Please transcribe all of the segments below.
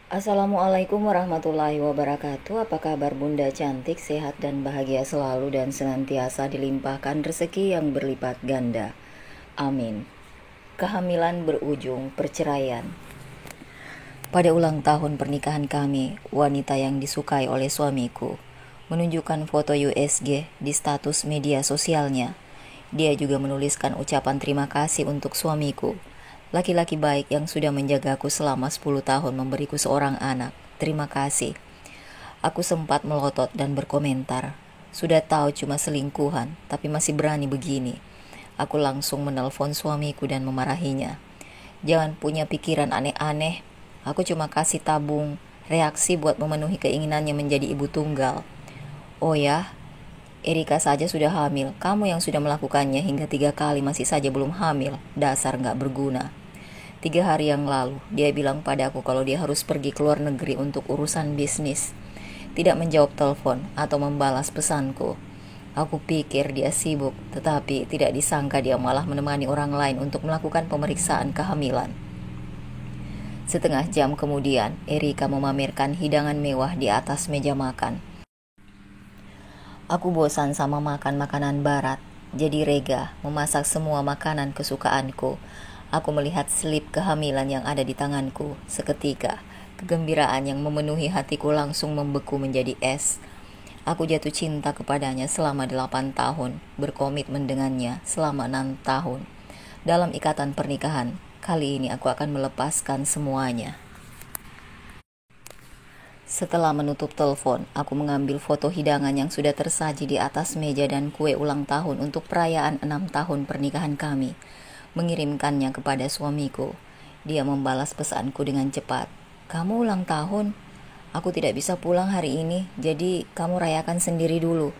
Assalamualaikum warahmatullahi wabarakatuh. Apa kabar Bunda cantik, sehat dan bahagia selalu dan senantiasa dilimpahkan rezeki yang berlipat ganda. Amin. Kehamilan berujung perceraian. Pada ulang tahun pernikahan kami, wanita yang disukai oleh suamiku menunjukkan foto USG di status media sosialnya. Dia juga menuliskan ucapan terima kasih untuk suamiku, laki-laki baik yang sudah menjagaku selama 10 tahun, memberiku seorang anak. Terima kasih. Aku sempat melotot dan berkomentar, sudah tahu cuma selingkuhan, tapi masih berani begini. Aku langsung menelpon suamiku dan memarahinya. Jangan punya pikiran aneh-aneh. Aku cuma kasih tabung reaksi buat memenuhi keinginannya menjadi ibu tunggal. Oh ya, Erika saja sudah hamil. Kamu yang sudah melakukannya hingga 3 kali masih saja belum hamil. Dasar gak berguna. 3 hari yang lalu, dia bilang padaku kalau dia harus pergi ke luar negeri untuk urusan bisnis. Tidak menjawab telepon atau membalas pesanku. Aku pikir dia sibuk, tetapi tidak disangka dia malah menemani orang lain untuk melakukan pemeriksaan kehamilan. Setengah jam kemudian, Erika memamerkan hidangan mewah di atas meja makan. Aku bosan sama makan makanan barat, jadi Rega memasak semua makanan kesukaanku. Aku melihat slip kehamilan yang ada di tanganku. Seketika, kegembiraan yang memenuhi hatiku langsung membeku menjadi es. Aku jatuh cinta kepadanya selama 8 tahun, berkomitmen dengannya selama 6 tahun. Dalam ikatan pernikahan, kali ini aku akan melepaskan semuanya. Setelah menutup telepon, aku mengambil foto hidangan yang sudah tersaji di atas meja dan kue ulang tahun untuk perayaan 6 tahun pernikahan kami. Mengirimkannya kepada suamiku. Dia membalas pesanku dengan cepat. Kamu ulang tahun? Aku tidak bisa pulang hari ini, jadi kamu rayakan sendiri dulu.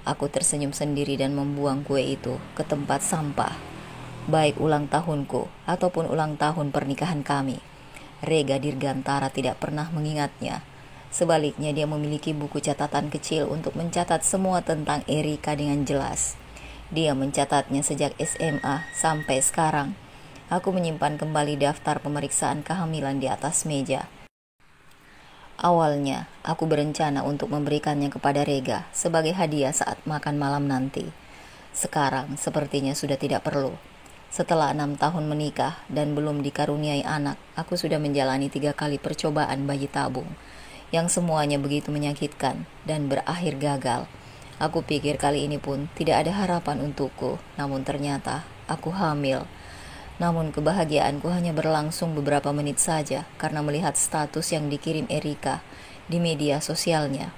Aku tersenyum sendiri dan membuang kue itu ke tempat sampah. Baik ulang tahunku ataupun ulang tahun pernikahan kami, Rega Dirgantara tidak pernah mengingatnya. Sebaliknya, dia memiliki buku catatan kecil untuk mencatat semua tentang Erika dengan jelas. Dia mencatatnya sejak SMA sampai sekarang. Aku menyimpan kembali daftar pemeriksaan kehamilan di atas meja. Awalnya, aku berencana untuk memberikannya kepada Rega sebagai hadiah saat makan malam nanti. Sekarang, sepertinya sudah tidak perlu. Setelah 6 tahun menikah dan belum dikaruniai anak, aku sudah menjalani 3 kali percobaan bayi tabung, yang semuanya begitu menyakitkan dan berakhir gagal. Aku pikir kali ini pun tidak ada harapan untukku, namun ternyata aku hamil. Namun kebahagiaanku hanya berlangsung beberapa menit saja karena melihat status yang dikirim Erika di media sosialnya.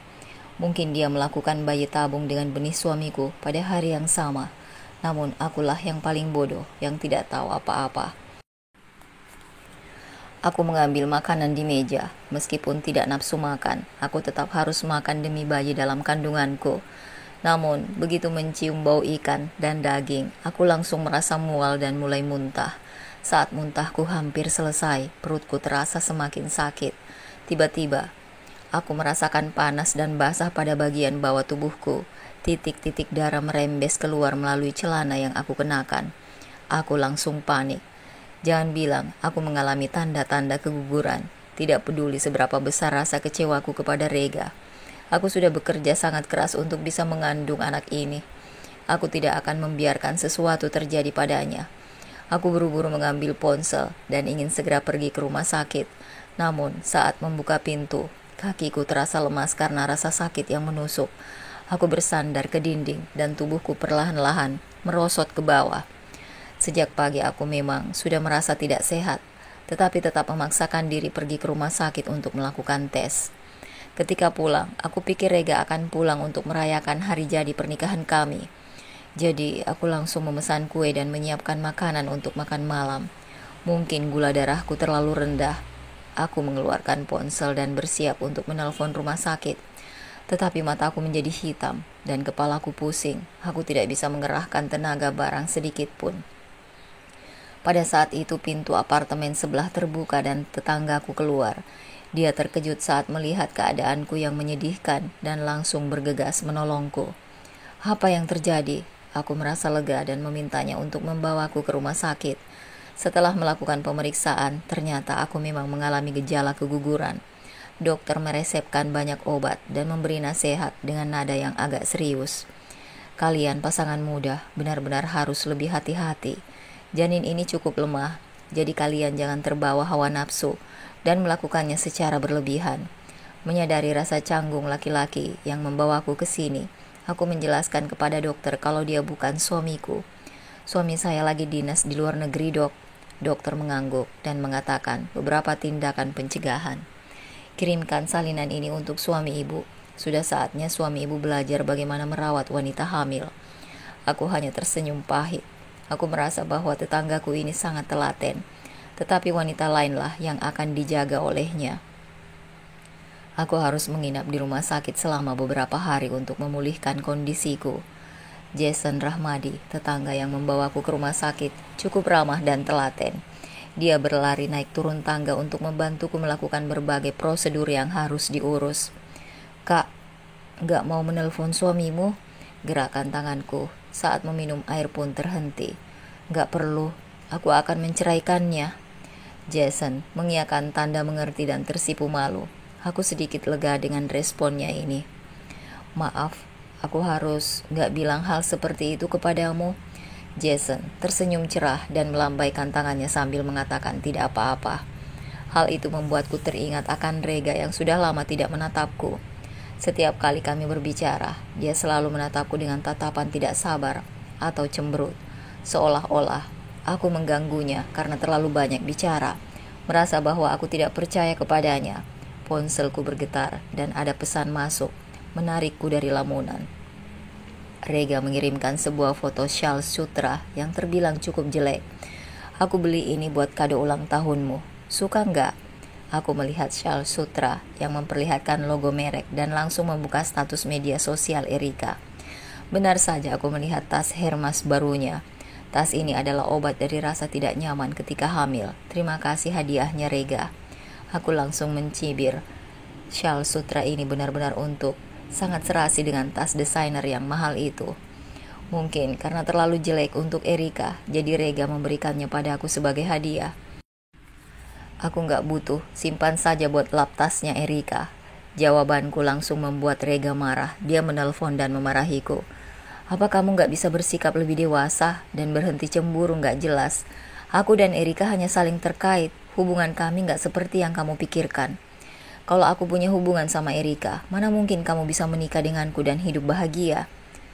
Mungkin dia melakukan bayi tabung dengan benih suamiku pada hari yang sama. Namun akulah yang paling bodoh yang tidak tahu apa-apa. Aku mengambil makanan di meja. Meskipun tidak nafsu makan, aku tetap harus makan demi bayi dalam kandunganku. Namun, begitu mencium bau ikan dan daging, aku langsung merasa mual dan mulai muntah. Saat muntahku hampir selesai, perutku terasa semakin sakit. Tiba-tiba, aku merasakan panas dan basah pada bagian bawah tubuhku. Titik-titik darah merembes keluar melalui celana yang aku kenakan. Aku langsung panik. Jangan bilang aku mengalami tanda-tanda keguguran. Tidak peduli seberapa besar rasa kecewaku kepada Rega. Aku sudah bekerja sangat keras untuk bisa mengandung anak ini. Aku tidak akan membiarkan sesuatu terjadi padanya. Aku buru-buru mengambil ponsel dan ingin segera pergi ke rumah sakit. Namun saat membuka pintu, kakiku terasa lemas karena rasa sakit yang menusuk. Aku bersandar ke dinding dan tubuhku perlahan-lahan merosot ke bawah. Sejak pagi aku memang sudah merasa tidak sehat, tetapi tetap memaksakan diri pergi ke rumah sakit untuk melakukan tes. Ketika pulang, aku pikir Rega akan pulang untuk merayakan hari jadi pernikahan kami. Jadi, aku langsung memesan kue dan menyiapkan makanan untuk makan malam. Mungkin gula darahku terlalu rendah. Aku mengeluarkan ponsel dan bersiap untuk menelpon rumah sakit. Tetapi mataku menjadi hitam dan kepalaku pusing. Aku tidak bisa mengerahkan tenaga barang sedikit pun. Pada saat itu pintu apartemen sebelah terbuka dan tetanggaku keluar. Dia terkejut saat melihat keadaanku yang menyedihkan dan langsung bergegas menolongku. Apa yang terjadi? Aku merasa lega dan memintanya untuk membawaku ke rumah sakit. Setelah melakukan pemeriksaan, ternyata aku memang mengalami gejala keguguran. Dokter meresepkan banyak obat dan memberi nasihat dengan nada yang agak serius. Kalian pasangan muda benar-benar harus lebih hati-hati. Janin ini cukup lemah, jadi kalian jangan terbawa hawa nafsu dan melakukannya secara berlebihan. Menyadari rasa canggung laki-laki yang membawaku ke sini, aku menjelaskan kepada dokter kalau dia bukan suamiku. Suami saya lagi dinas di luar negeri, dok. Dokter mengangguk dan mengatakan beberapa tindakan pencegahan. Kirimkan salinan ini untuk suami ibu. Sudah saatnya suami ibu belajar bagaimana merawat wanita hamil. Aku hanya tersenyum pahit. Aku merasa bahwa tetanggaku ini sangat telaten, tetapi wanita lainlah yang akan dijaga olehnya. Aku harus menginap di rumah sakit selama beberapa hari untuk memulihkan kondisiku. Jason Rahmadi, tetangga yang membawaku ke rumah sakit, cukup ramah dan telaten. Dia berlari naik turun tangga untuk membantuku melakukan berbagai prosedur yang harus diurus. Kak, gak mau menelpon suamimu? Gerakan tanganku saat meminum air pun terhenti. Gak perlu, aku akan menceraikannya. Jason mengiyakan tanda mengerti dan tersipu malu. Aku sedikit lega dengan responnya ini. Maaf, aku harus gak bilang hal seperti itu kepadamu. Jason tersenyum cerah dan melambaikan tangannya sambil mengatakan tidak apa-apa. Hal itu membuatku teringat akan Rega yang sudah lama tidak menatapku. Setiap kali kami berbicara, dia selalu menatapku dengan tatapan tidak sabar atau cemberut, seolah-olah aku mengganggunya karena terlalu banyak bicara. Merasa bahwa aku tidak percaya kepadanya. Ponselku bergetar dan ada pesan masuk, menarikku dari lamunan. Rega mengirimkan sebuah foto syal sutra yang terbilang cukup jelek. Aku beli ini buat kado ulang tahunmu. Suka nggak? Aku melihat syal sutra yang memperlihatkan logo merek dan langsung membuka status media sosial Erika. Benar saja aku melihat tas Hermes barunya. Tas ini adalah obat dari rasa tidak nyaman ketika hamil. Terima kasih hadiahnya Rega. Aku langsung mencibir. Syal sutra ini benar-benar untuk. Sangat serasi dengan tas desainer yang mahal itu. Mungkin karena terlalu jelek untuk Erika, jadi Rega memberikannya padaku sebagai hadiah. Aku gak butuh, simpan saja buat lap tasnya Erika. Jawabanku langsung membuat Rega marah. Dia menelpon dan memarahiku. Apa kamu gak bisa bersikap lebih dewasa dan berhenti cemburu gak jelas? Aku dan Erika hanya saling terkait. Hubungan kami gak seperti yang kamu pikirkan. Kalau aku punya hubungan sama Erika, mana mungkin kamu bisa menikah denganku dan hidup bahagia?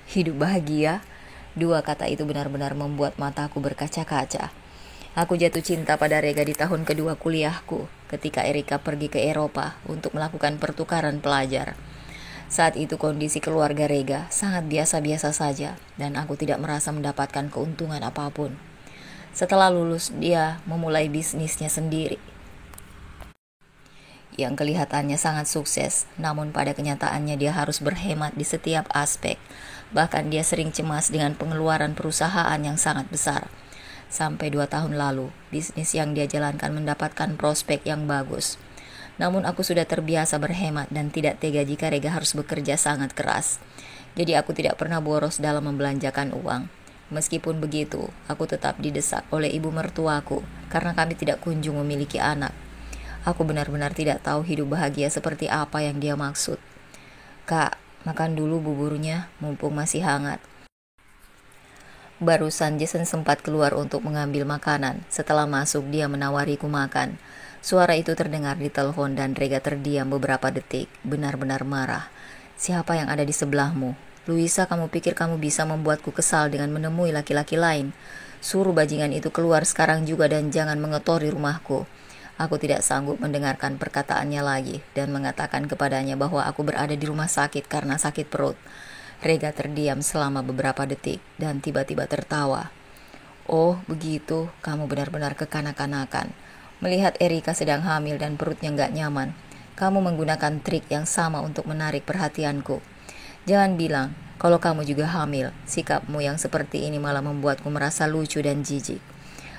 Hidup bahagia? Dua kata itu benar-benar membuat mataku berkaca-kaca. Aku jatuh cinta pada Rega di tahun kedua kuliahku, ketika Erika pergi ke Eropa untuk melakukan pertukaran pelajar. Saat itu kondisi keluarga Rega sangat biasa-biasa saja, dan aku tidak merasa mendapatkan keuntungan apapun. Setelah lulus, dia memulai bisnisnya sendiri, yang kelihatannya sangat sukses, namun pada kenyataannya dia harus berhemat di setiap aspek. Bahkan dia sering cemas dengan pengeluaran perusahaan yang sangat besar. Sampai 2 tahun lalu, bisnis yang dia jalankan mendapatkan prospek yang bagus. Namun aku sudah terbiasa berhemat dan tidak tega jika Rega harus bekerja sangat keras. Jadi aku tidak pernah boros dalam membelanjakan uang. Meskipun begitu, aku tetap didesak oleh ibu mertuaku karena kami tidak kunjung memiliki anak. Aku benar-benar tidak tahu hidup bahagia seperti apa yang dia maksud. Kak, makan dulu buburnya, mumpung masih hangat. Barusan Jason sempat keluar untuk mengambil makanan. Setelah masuk, dia menawariku makan. Suara itu terdengar di telepon dan Rega terdiam beberapa detik, benar-benar marah. Siapa yang ada di sebelahmu? Luisa, kamu pikir kamu bisa membuatku kesal dengan menemui laki-laki lain? Suruh bajingan itu keluar sekarang juga dan jangan mengotori rumahku. Aku tidak sanggup mendengarkan perkataannya lagi dan mengatakan kepadanya bahwa aku berada di rumah sakit karena sakit perut. Rega terdiam selama beberapa detik dan tiba-tiba tertawa. Oh, begitu, kamu benar-benar kekanak-kanakan. Melihat Erika sedang hamil dan perutnya gak nyaman, kamu menggunakan trik yang sama untuk menarik perhatianku. Jangan bilang kalau kamu juga hamil. Sikapmu yang seperti ini malah membuatku merasa lucu dan jijik.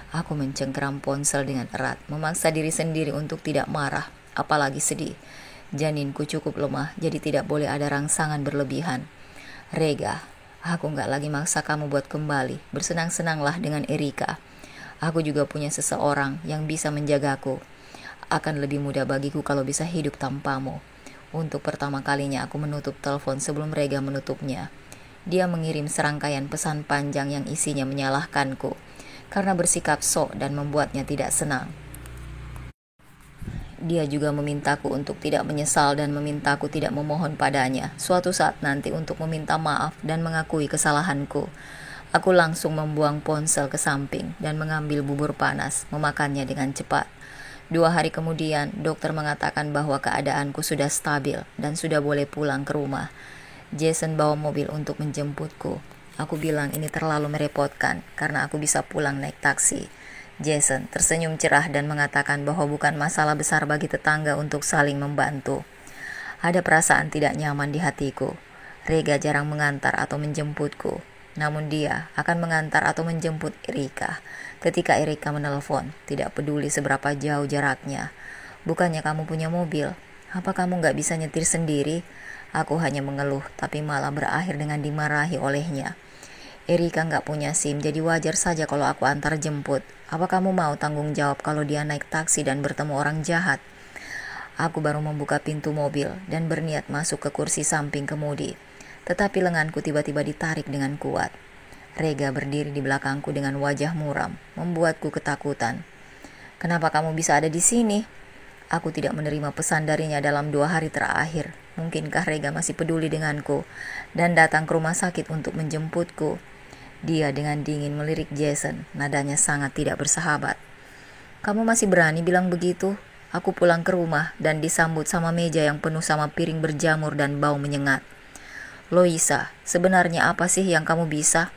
Aku mencengkeram ponsel dengan erat, memaksa diri sendiri untuk tidak marah, apalagi sedih. Janinku cukup lemah, jadi tidak boleh ada rangsangan berlebihan. Rega, aku gak lagi maksa kamu buat kembali. Bersenang-senanglah dengan Erika. Aku juga punya seseorang yang bisa menjagaku. Akan lebih mudah bagiku kalau bisa hidup tanpamu. Untuk pertama kalinya aku menutup telepon sebelum Rega menutupnya. Dia mengirim serangkaian pesan panjang yang isinya menyalahkanku karena bersikap sok dan membuatnya tidak senang. Dia juga memintaku untuk tidak menyesal dan memintaku tidak memohon padanya suatu saat nanti untuk meminta maaf dan mengakui kesalahanku. Aku langsung membuang ponsel ke samping dan mengambil bubur panas, memakannya dengan cepat. 2 hari kemudian, dokter mengatakan bahwa keadaanku sudah stabil dan sudah boleh pulang ke rumah. Jason bawa mobil untuk menjemputku. Aku bilang ini terlalu merepotkan karena aku bisa pulang naik taksi. Jason tersenyum cerah dan mengatakan bahwa bukan masalah besar bagi tetangga untuk saling membantu. Ada perasaan tidak nyaman di hatiku. Rega jarang mengantar atau menjemputku, namun dia akan mengantar atau menjemput Erika ketika Erika menelpon, tidak peduli seberapa jauh jaraknya. Bukannya kamu punya mobil? Apa kamu gak bisa nyetir sendiri? Aku hanya mengeluh, tapi malah berakhir dengan dimarahi olehnya. Erika gak punya SIM, jadi wajar saja kalau aku antar jemput. Apa kamu mau tanggung jawab kalau dia naik taksi dan bertemu orang jahat? Aku baru membuka pintu mobil dan berniat masuk ke kursi samping kemudi. Tetapi lenganku tiba-tiba ditarik dengan kuat. Rega berdiri di belakangku dengan wajah muram, membuatku ketakutan. Kenapa kamu bisa ada di sini? Aku tidak menerima pesan darinya dalam 2 hari terakhir. Mungkinkah Rega masih peduli denganku dan datang ke rumah sakit untuk menjemputku? Dia dengan dingin melirik Jason, nadanya sangat tidak bersahabat. Kamu masih berani bilang begitu? Aku pulang ke rumah dan disambut sama meja yang penuh sama piring berjamur dan bau menyengat. Loisa, sebenarnya apa sih yang kamu bisa?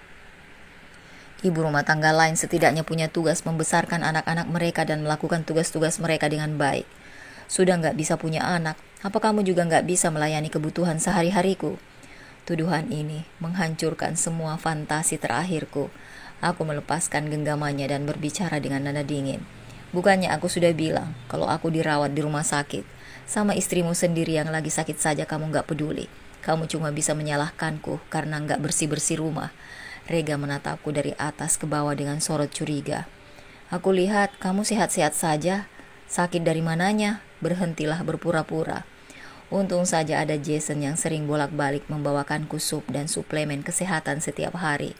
Ibu rumah tangga lain setidaknya punya tugas membesarkan anak-anak mereka dan melakukan tugas-tugas mereka dengan baik. Sudah gak bisa punya anak, apa kamu juga gak bisa melayani kebutuhan sehari-hariku? Tuduhan ini menghancurkan semua fantasi terakhirku. Aku melepaskan genggamannya dan berbicara dengan nada dingin. Bukannya aku sudah bilang kalau aku dirawat di rumah sakit? Sama istrimu sendiri yang lagi sakit saja kamu gak peduli. Kamu cuma bisa menyalahkanku karena gak bersih-bersih rumah. Rega menatapku dari atas ke bawah dengan sorot curiga. Aku lihat kamu sehat-sehat saja. Sakit dari mananya? Berhentilah berpura-pura. Untung saja ada Jason yang sering bolak-balik membawakanku sup dan suplemen kesehatan setiap hari.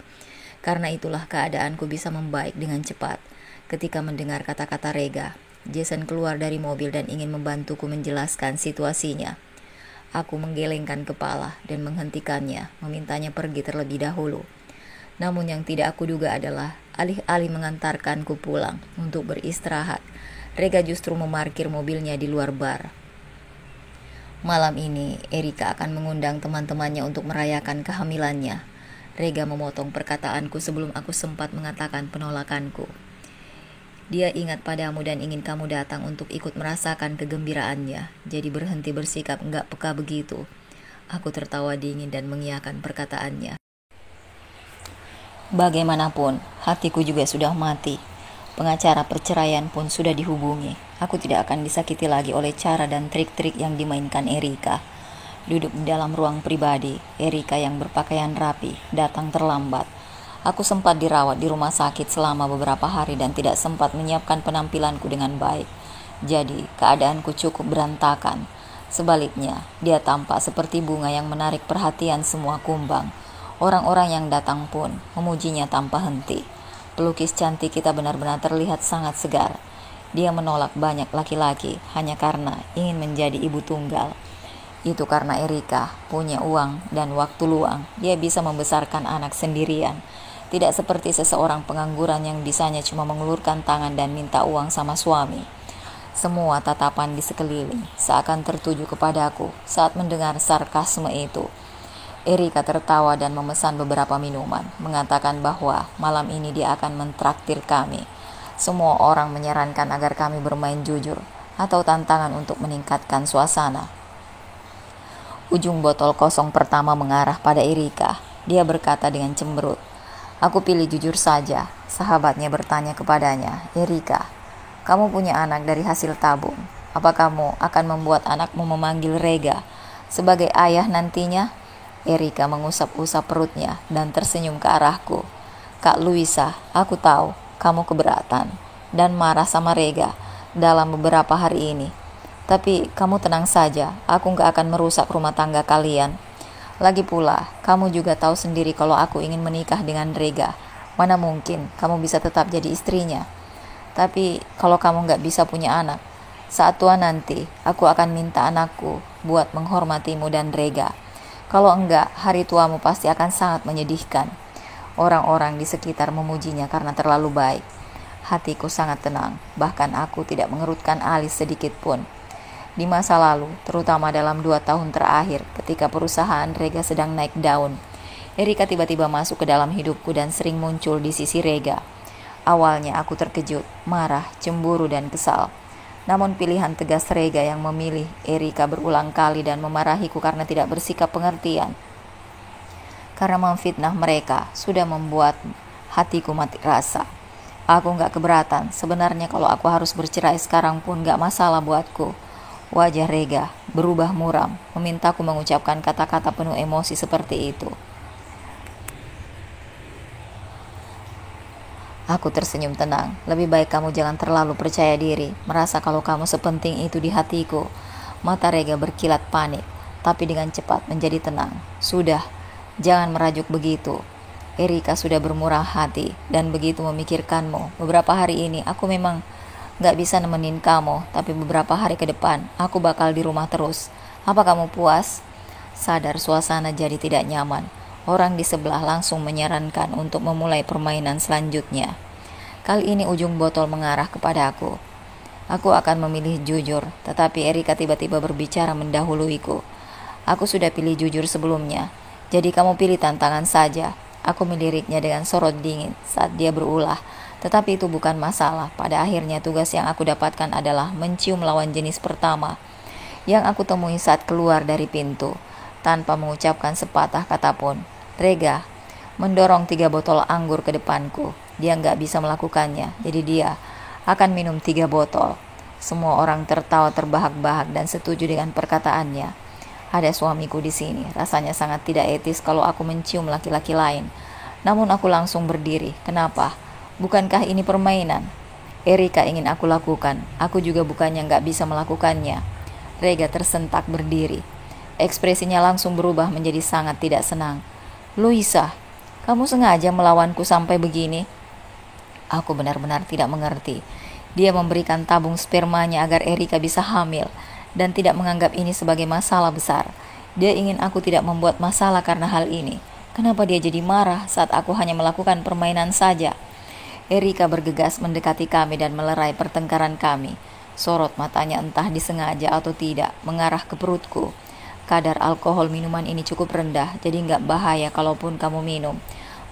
Karena itulah keadaanku bisa membaik dengan cepat. Ketika mendengar kata-kata Rega, Jason keluar dari mobil dan ingin membantuku menjelaskan situasinya. Aku menggelengkan kepala dan menghentikannya, memintanya pergi terlebih dahulu. Namun yang tidak aku duga adalah alih-alih mengantarkanku pulang untuk beristirahat, Rega justru memarkir mobilnya di luar bar. Malam ini, Erika akan mengundang teman-temannya untuk merayakan kehamilannya. Rega memotong perkataanku sebelum aku sempat mengatakan penolakanku. Dia ingat padamu dan ingin kamu datang untuk ikut merasakan kegembiraannya, jadi berhenti bersikap enggak peka begitu. Aku tertawa dingin dan mengiyakan perkataannya. Bagaimanapun, hatiku juga sudah mati. Pengacara perceraian pun sudah dihubungi. Aku tidak akan disakiti lagi oleh cara dan trik-trik yang dimainkan Erika. Duduk di dalam ruang pribadi, Erika yang berpakaian rapi datang terlambat. Aku sempat dirawat di rumah sakit selama beberapa hari dan tidak sempat menyiapkan penampilanku dengan baik. Jadi, keadaanku cukup berantakan. Sebaliknya, dia tampak seperti bunga yang menarik perhatian semua kumbang. Orang-orang yang datang pun memujinya tanpa henti. Pelukis cantik kita benar-benar terlihat sangat segar. Dia menolak banyak laki-laki hanya karena ingin menjadi ibu tunggal. Itu karena Erika punya uang dan waktu luang. Dia bisa membesarkan anak sendirian. Tidak seperti seseorang pengangguran yang bisanya cuma mengulurkan tangan dan minta uang sama suami. Semua tatapan di sekeliling seakan tertuju kepadaku saat mendengar sarkasme itu. Erika tertawa dan memesan beberapa minuman, mengatakan bahwa malam ini dia akan mentraktir kami. Semua orang menyarankan agar kami bermain jujur atau tantangan untuk meningkatkan suasana. Ujung botol kosong pertama mengarah pada Erika. Dia berkata dengan cemberut, "Aku pilih jujur saja." Sahabatnya bertanya kepadanya, "Erika, kamu punya anak dari hasil tabung. Apa kamu akan membuat anakmu memanggil Rega sebagai ayah nantinya?" Erika mengusap-usap perutnya dan tersenyum ke arahku. "Kak Luisa, aku tahu kamu keberatan dan marah sama Rega dalam beberapa hari ini. Tapi kamu tenang saja, aku gak akan merusak rumah tangga kalian. Lagi pula, kamu juga tahu sendiri kalau aku ingin menikah dengan Rega. Mana mungkin kamu bisa tetap jadi istrinya. Tapi kalau kamu gak bisa punya anak, saat tua nanti aku akan minta anakku buat menghormatimu dan Rega. Kalau enggak, hari tuamu pasti akan sangat menyedihkan. Orang-orang di sekitar memujinya karena terlalu baik. Hatiku sangat tenang, bahkan aku tidak mengerutkan alis sedikit pun. Di masa lalu, terutama dalam 2 tahun terakhir ketika perusahaan Rega sedang naik daun, Erika tiba-tiba masuk ke dalam hidupku dan sering muncul di sisi Rega. Awalnya aku terkejut, marah, cemburu, dan kesal. Namun pilihan tegas Rega yang memilih Erika berulang kali dan memarahiku karena tidak bersikap pengertian, karena memfitnah mereka, sudah membuat hatiku mati rasa. Aku gak keberatan, sebenarnya kalau aku harus bercerai sekarang pun gak masalah buatku. Wajah Rega berubah muram, memintaku mengucapkan kata-kata penuh emosi seperti itu. Aku tersenyum tenang. Lebih baik kamu jangan terlalu percaya diri, merasa kalau kamu sepenting itu di hatiku. Mata Rega berkilat panik, tapi dengan cepat menjadi tenang. Sudah, jangan merajuk begitu. Erika sudah bermurah hati dan begitu memikirkanmu. Beberapa hari ini aku memang gak bisa nemenin kamu, tapi beberapa hari ke depan aku bakal di rumah terus. Apa kamu puas? Sadar suasana jadi tidak nyaman. Orang di sebelah langsung menyarankan untuk memulai permainan selanjutnya. Kali ini ujung botol mengarah kepada aku. Aku akan memilih jujur, tetapi Erika tiba-tiba berbicara mendahuluiku. Aku sudah pilih jujur sebelumnya, jadi kamu pilih tantangan saja. Aku meliriknya dengan sorot dingin saat dia berulah. Tetapi itu bukan masalah. Pada akhirnya tugas yang aku dapatkan adalah mencium lawan jenis pertama yang aku temui saat keluar dari pintu. Tanpa mengucapkan sepatah kata pun, Rega mendorong 3 botol anggur ke depanku. Dia gak bisa melakukannya, jadi dia akan minum 3 botol. Semua orang tertawa terbahak-bahak dan setuju dengan perkataannya. Ada suamiku di sini, rasanya sangat tidak etis kalau aku mencium laki-laki lain. Namun aku langsung berdiri. Kenapa? Bukankah ini permainan? Erika ingin aku lakukan, aku juga bukannya gak bisa melakukannya. Rega tersentak berdiri. Ekspresinya langsung berubah menjadi sangat tidak senang. Luisa, kamu sengaja melawanku sampai begini? Aku benar-benar tidak mengerti. Dia memberikan tabung spermanya agar Erika bisa hamil dan tidak menganggap ini sebagai masalah besar. Dia ingin aku tidak membuat masalah karena hal ini. Kenapa dia jadi marah saat aku hanya melakukan permainan saja? Erika bergegas mendekati kami dan melerai pertengkaran kami. Sorot matanya entah disengaja atau tidak mengarah ke perutku. Kadar alkohol minuman ini cukup rendah, jadi nggak bahaya kalaupun kamu minum.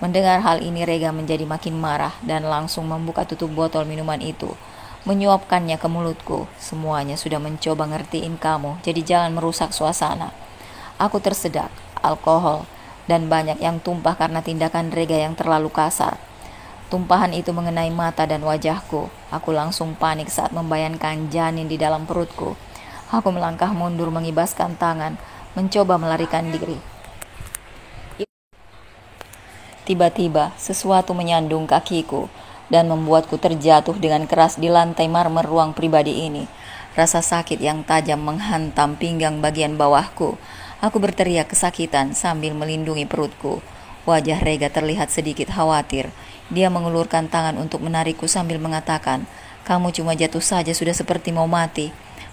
Mendengar hal ini Rega menjadi makin marah dan langsung membuka tutup botol minuman itu, menyuapkannya ke mulutku. Semuanya sudah mencoba ngertiin kamu, jadi jangan merusak suasana. Aku tersedak, alkohol, dan banyak yang tumpah karena tindakan Rega yang terlalu kasar. Tumpahan itu mengenai mata dan wajahku. Aku langsung panik saat membayangkan janin di dalam perutku. Aku melangkah mundur mengibaskan tangan, mencoba melarikan diri. Tiba-tiba, sesuatu menyandung kakiku dan membuatku terjatuh dengan keras di lantai marmer ruang pribadi ini. Rasa sakit yang tajam menghantam pinggang bagian bawahku. Aku berteriak kesakitan sambil melindungi perutku. Wajah Rega terlihat sedikit khawatir. Dia mengulurkan tangan untuk menarikku sambil mengatakan, "Kamu cuma jatuh saja sudah seperti mau mati."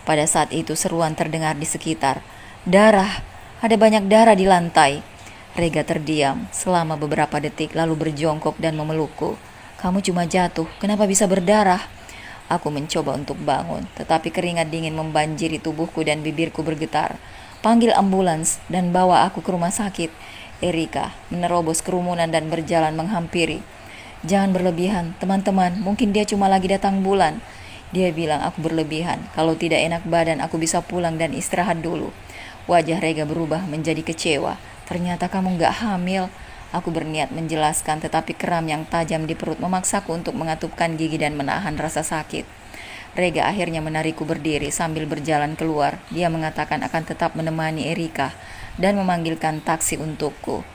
Pada saat itu seruan terdengar di sekitar. "Darah! Ada banyak darah di lantai!" Rega terdiam selama beberapa detik lalu berjongkok dan memelukku. "Kamu cuma jatuh, kenapa bisa berdarah?" Aku mencoba untuk bangun, tetapi keringat dingin membanjiri tubuhku dan bibirku bergetar. "Panggil ambulans dan bawa aku ke rumah sakit." Erika menerobos kerumunan dan berjalan menghampiri. "Jangan berlebihan, teman-teman, mungkin dia cuma lagi datang bulan." Dia bilang aku berlebihan. Kalau tidak enak badan, aku bisa pulang dan istirahat dulu. Wajah Rega berubah menjadi kecewa. "Ternyata kamu gak hamil." Aku berniat menjelaskan, tetapi keram yang tajam di perut memaksaku untuk mengatupkan gigi dan menahan rasa sakit. Rega akhirnya menarikku berdiri sambil berjalan keluar. Dia mengatakan akan tetap menemani Erika dan memanggilkan taksi untukku.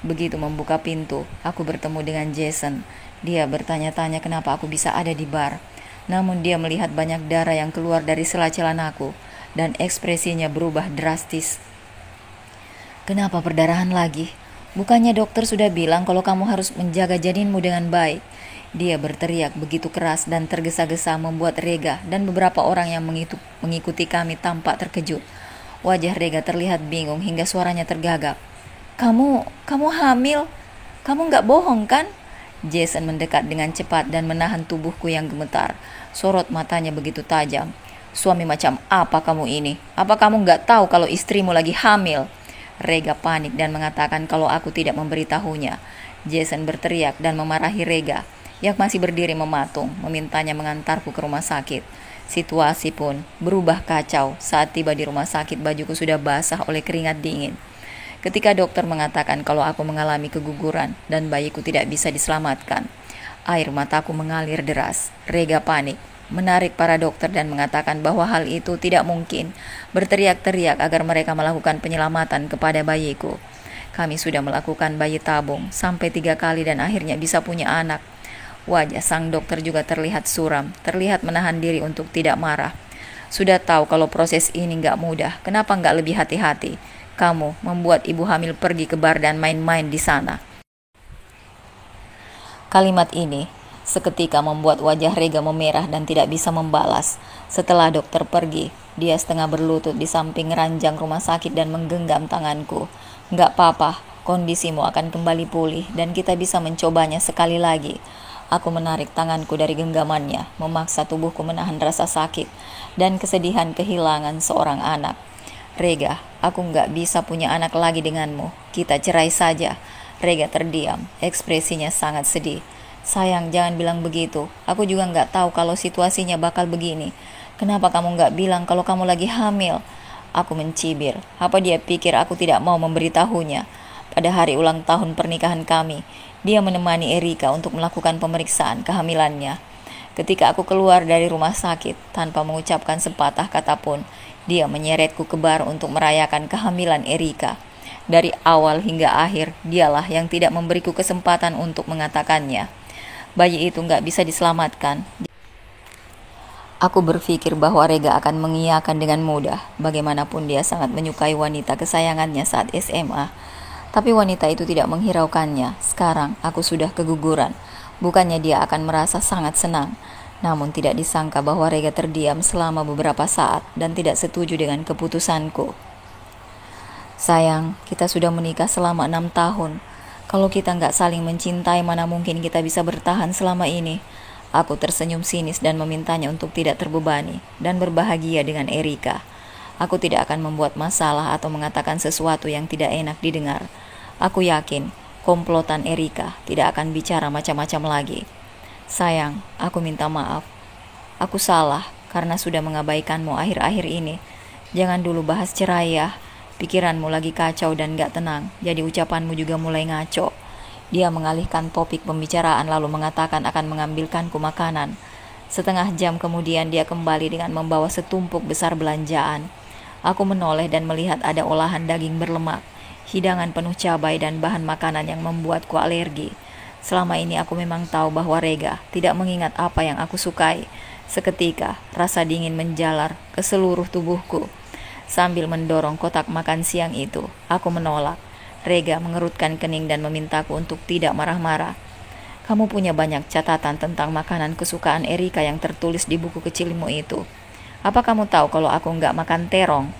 Begitu membuka pintu, aku bertemu dengan Jason. Dia bertanya-tanya kenapa aku bisa ada di bar. Namun dia melihat banyak darah yang keluar dari sela celanaku dan ekspresinya berubah drastis. Kenapa perdarahan lagi? Bukannya dokter sudah bilang kalau kamu harus menjaga janinmu dengan baik? Dia berteriak begitu keras dan tergesa-gesa membuat Rega dan beberapa orang yang mengikuti kami tampak terkejut. Wajah Rega terlihat bingung hingga suaranya tergagap. Kamu hamil? Kamu nggak bohong kan? Jason mendekat dengan cepat dan menahan tubuhku yang gemetar. Sorot matanya begitu tajam. Suami macam apa kamu ini? Apa kamu nggak tahu kalau istrimu lagi hamil? Rega panik dan mengatakan kalau aku tidak memberitahunya. Jason berteriak dan memarahi Rega yang masih berdiri mematung, memintanya mengantarku ke rumah sakit. Situasi pun berubah kacau saat tiba di rumah sakit. Bajuku sudah basah oleh keringat dingin. Ketika dokter mengatakan kalau aku mengalami keguguran dan bayiku tidak bisa diselamatkan, air mataku mengalir deras. Rega panik, menarik para dokter dan mengatakan bahwa hal itu tidak mungkin, berteriak-teriak agar mereka melakukan penyelamatan kepada bayiku. Kami sudah melakukan bayi tabung sampai 3 kali dan akhirnya bisa punya anak. Wajah sang dokter juga terlihat suram, terlihat menahan diri untuk tidak marah. Sudah tahu kalau proses ini nggak mudah, kenapa nggak lebih hati-hati? Kamu membuat ibu hamil pergi ke bar dan main-main di sana. Kalimat ini seketika membuat wajah Rega memerah dan tidak bisa membalas. Setelah dokter pergi, dia setengah berlutut di samping ranjang rumah sakit dan menggenggam tanganku. Nggak apa-apa, kondisimu akan kembali pulih dan kita bisa mencobanya sekali lagi. Aku menarik tanganku dari genggamannya, memaksa tubuhku menahan rasa sakit dan kesedihan kehilangan seorang anak. Rega, aku nggak bisa punya anak lagi denganmu. Kita cerai saja. Rega terdiam, ekspresinya sangat sedih. Sayang, jangan bilang begitu. Aku juga nggak tahu kalau situasinya bakal begini. Kenapa kamu nggak bilang kalau kamu lagi hamil? Aku mencibir. Apa dia pikir aku tidak mau memberitahunya? Pada hari ulang tahun pernikahan kami, dia menemani Erika untuk melakukan pemeriksaan kehamilannya. Ketika aku keluar dari rumah sakit, tanpa mengucapkan sepatah kata pun, dia menyeretku ke bar untuk merayakan kehamilan Erika. Dari awal hingga akhir, dialah yang tidak memberiku kesempatan untuk mengatakannya. Bayi itu nggak bisa diselamatkan. Aku berpikir bahwa Rega akan mengiyakan dengan mudah. Bagaimanapun dia sangat menyukai wanita kesayangannya saat SMA. Tapi wanita itu tidak menghiraukannya. Sekarang aku sudah keguguran. Bukannya dia akan merasa sangat senang. Namun tidak disangka bahwa Rega terdiam selama beberapa saat dan tidak setuju dengan keputusanku. Sayang, kita sudah menikah selama 6 tahun. Kalau kita nggak saling mencintai, mana mungkin kita bisa bertahan selama ini. Aku tersenyum sinis dan memintanya untuk tidak terbebani dan berbahagia dengan Erika. Aku tidak akan membuat masalah atau mengatakan sesuatu yang tidak enak didengar. Aku yakin komplotan Erika tidak akan bicara macam-macam lagi. Sayang, aku minta maaf. Aku salah karena sudah mengabaikanmu akhir-akhir ini. Jangan dulu bahas cerai ya. Pikiranmu lagi kacau dan gak tenang, jadi ucapanmu juga mulai ngaco. Dia mengalihkan topik pembicaraan lalu mengatakan akan mengambilkanku makanan. Setengah jam kemudian dia kembali dengan membawa setumpuk besar belanjaan. Aku menoleh dan melihat ada olahan daging berlemak, hidangan penuh cabai dan bahan makanan yang membuatku alergi. Selama ini aku memang tahu bahwa Rega tidak mengingat apa yang aku sukai. Seketika, rasa dingin menjalar ke seluruh tubuhku. Sambil mendorong kotak makan siang itu, aku menolak. Rega mengerutkan kening dan memintaku untuk tidak marah-marah. Kamu punya banyak catatan tentang makanan kesukaan Erika yang tertulis di buku kecilmu itu. Apa kamu tahu kalau aku nggak makan terong?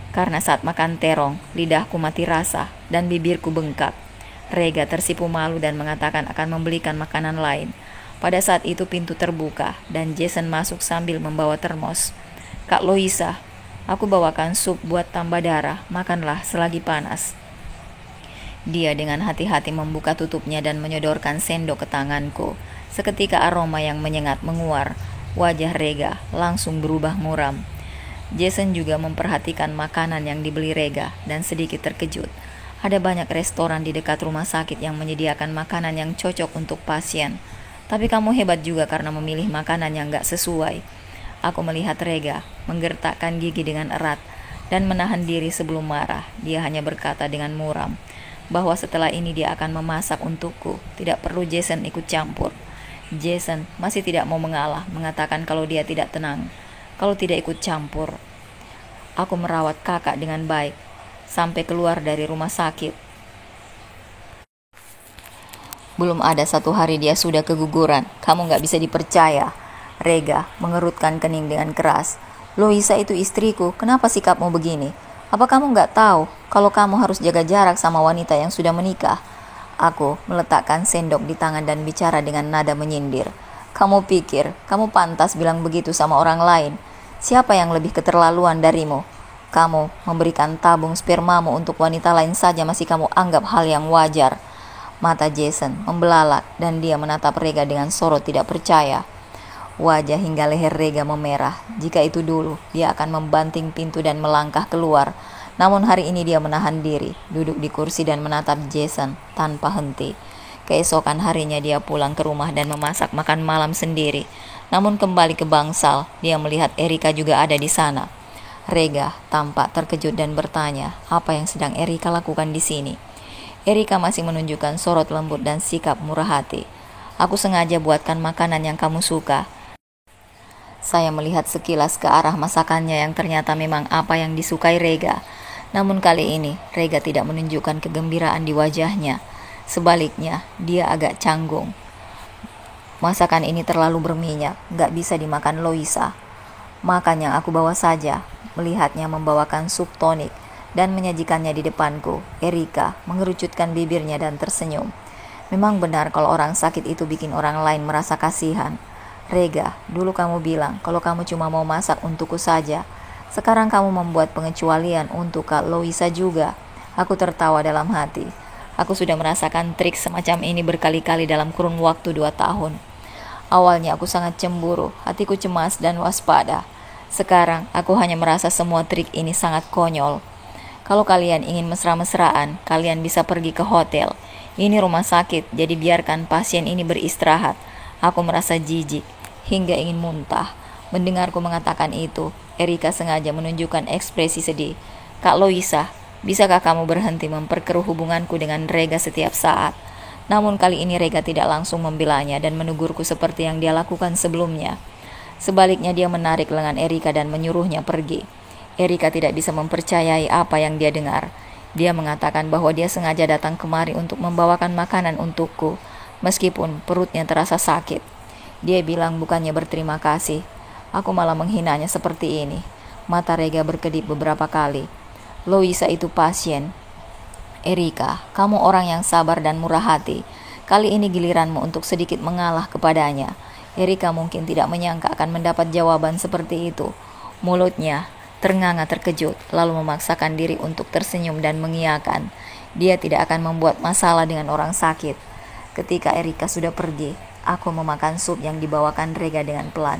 Karena saat makan terong, lidahku mati rasa dan bibirku bengkak. Rega tersipu malu dan mengatakan akan membelikan makanan lain. Pada saat itu pintu terbuka dan Jason masuk sambil membawa termos. Kak Loisa, aku bawakan sup buat tambah darah, makanlah selagi panas. Dia dengan hati-hati membuka tutupnya dan menyodorkan sendok ke tanganku. Seketika aroma yang menyengat menguar. Wajah Rega langsung berubah muram. Jason juga memperhatikan makanan yang dibeli Rega dan sedikit terkejut. Ada banyak restoran di dekat rumah sakit yang menyediakan makanan yang cocok untuk pasien. Tapi kamu hebat juga karena memilih makanan yang gak sesuai. Aku melihat Rega menggertakkan gigi dengan erat dan menahan diri sebelum marah. Dia hanya berkata dengan muram, bahwa setelah ini dia akan memasak untukku. Tidak perlu Jason ikut campur. Jason masih tidak mau mengalah, mengatakan kalau dia tidak tenang kalau tidak ikut campur. Aku merawat kakak dengan baik sampai keluar dari rumah sakit. Belum ada 1 hari dia sudah keguguran. Kamu gak bisa dipercaya. Rega mengerutkan kening dengan keras. Loisa itu istriku, kenapa sikapmu begini? Apa kamu gak tahu kalau kamu harus jaga jarak sama wanita yang sudah menikah? Aku meletakkan sendok di tangan dan bicara dengan nada menyindir. Kamu pikir kamu pantas bilang begitu sama orang lain? Siapa yang lebih keterlaluan darimu? Kamu memberikan tabung spermamu untuk wanita lain saja masih kamu anggap hal yang wajar. Mata Jason membelalak dan dia menatap Rega dengan sorot tidak percaya. Wajah hingga leher Rega memerah. Jika itu dulu, dia akan membanting pintu dan melangkah keluar. Namun hari ini dia menahan diri, duduk di kursi dan menatap Jason tanpa henti. Keesokan harinya dia pulang ke rumah dan memasak makan malam sendiri. Namun kembali ke bangsal, dia melihat Erika juga ada di sana. Rega tampak terkejut dan bertanya, apa yang sedang Erika lakukan di sini? Erika masih menunjukkan sorot lembut dan sikap murah hati. Aku sengaja buatkan makanan yang kamu suka. Saya melihat sekilas ke arah masakannya yang ternyata memang apa yang disukai Rega. Namun kali ini Rega tidak menunjukkan kegembiraan di wajahnya. Sebaliknya, dia agak canggung. Masakan ini terlalu berminyak, gak bisa dimakan Loisa. Makan yang aku bawa saja. Melihatnya membawakan sup tonik dan menyajikannya di depanku. Erika mengerucutkan bibirnya dan tersenyum. Memang benar kalau orang sakit itu bikin orang lain merasa kasihan. Rega, dulu kamu bilang kalau kamu cuma mau masak untukku saja. Sekarang kamu membuat pengecualian untuk Kak Loisa juga. Aku tertawa dalam hati. Aku sudah merasakan trik semacam ini berkali-kali dalam kurun waktu 2 tahun. Awalnya aku sangat cemburu, hatiku cemas dan waspada. Sekarang aku hanya merasa semua trik ini sangat konyol. Kalau kalian ingin mesra-mesraan, kalian bisa pergi ke hotel. Ini rumah sakit, jadi biarkan pasien ini beristirahat. Aku merasa jijik, hingga ingin muntah. Mendengarku mengatakan itu, Erika sengaja menunjukkan ekspresi sedih. Kak Loisa, bisakah kamu berhenti memperkeruh hubunganku dengan Rega setiap saat? Namun kali ini Rega tidak langsung membelanya dan menegurku seperti yang dia lakukan sebelumnya. Sebaliknya dia menarik lengan Erika dan menyuruhnya pergi. Erika tidak bisa mempercayai apa yang dia dengar. Dia mengatakan bahwa dia sengaja datang kemari untuk membawakan makanan untukku, meskipun perutnya terasa sakit. Dia bilang bukannya berterima kasih. Aku malah menghinanya seperti ini. Mata Rega berkedip beberapa kali. Loisa itu pasien. Erika, kamu orang yang sabar dan murah hati. Kali ini giliranmu untuk sedikit mengalah kepadanya. Erika mungkin tidak menyangka akan mendapat jawaban seperti itu. Mulutnya ternganga terkejut, lalu memaksakan diri untuk tersenyum dan mengiyakan. Dia tidak akan membuat masalah dengan orang sakit. Ketika Erika sudah pergi, aku memakan sup yang dibawakan Rega dengan pelan.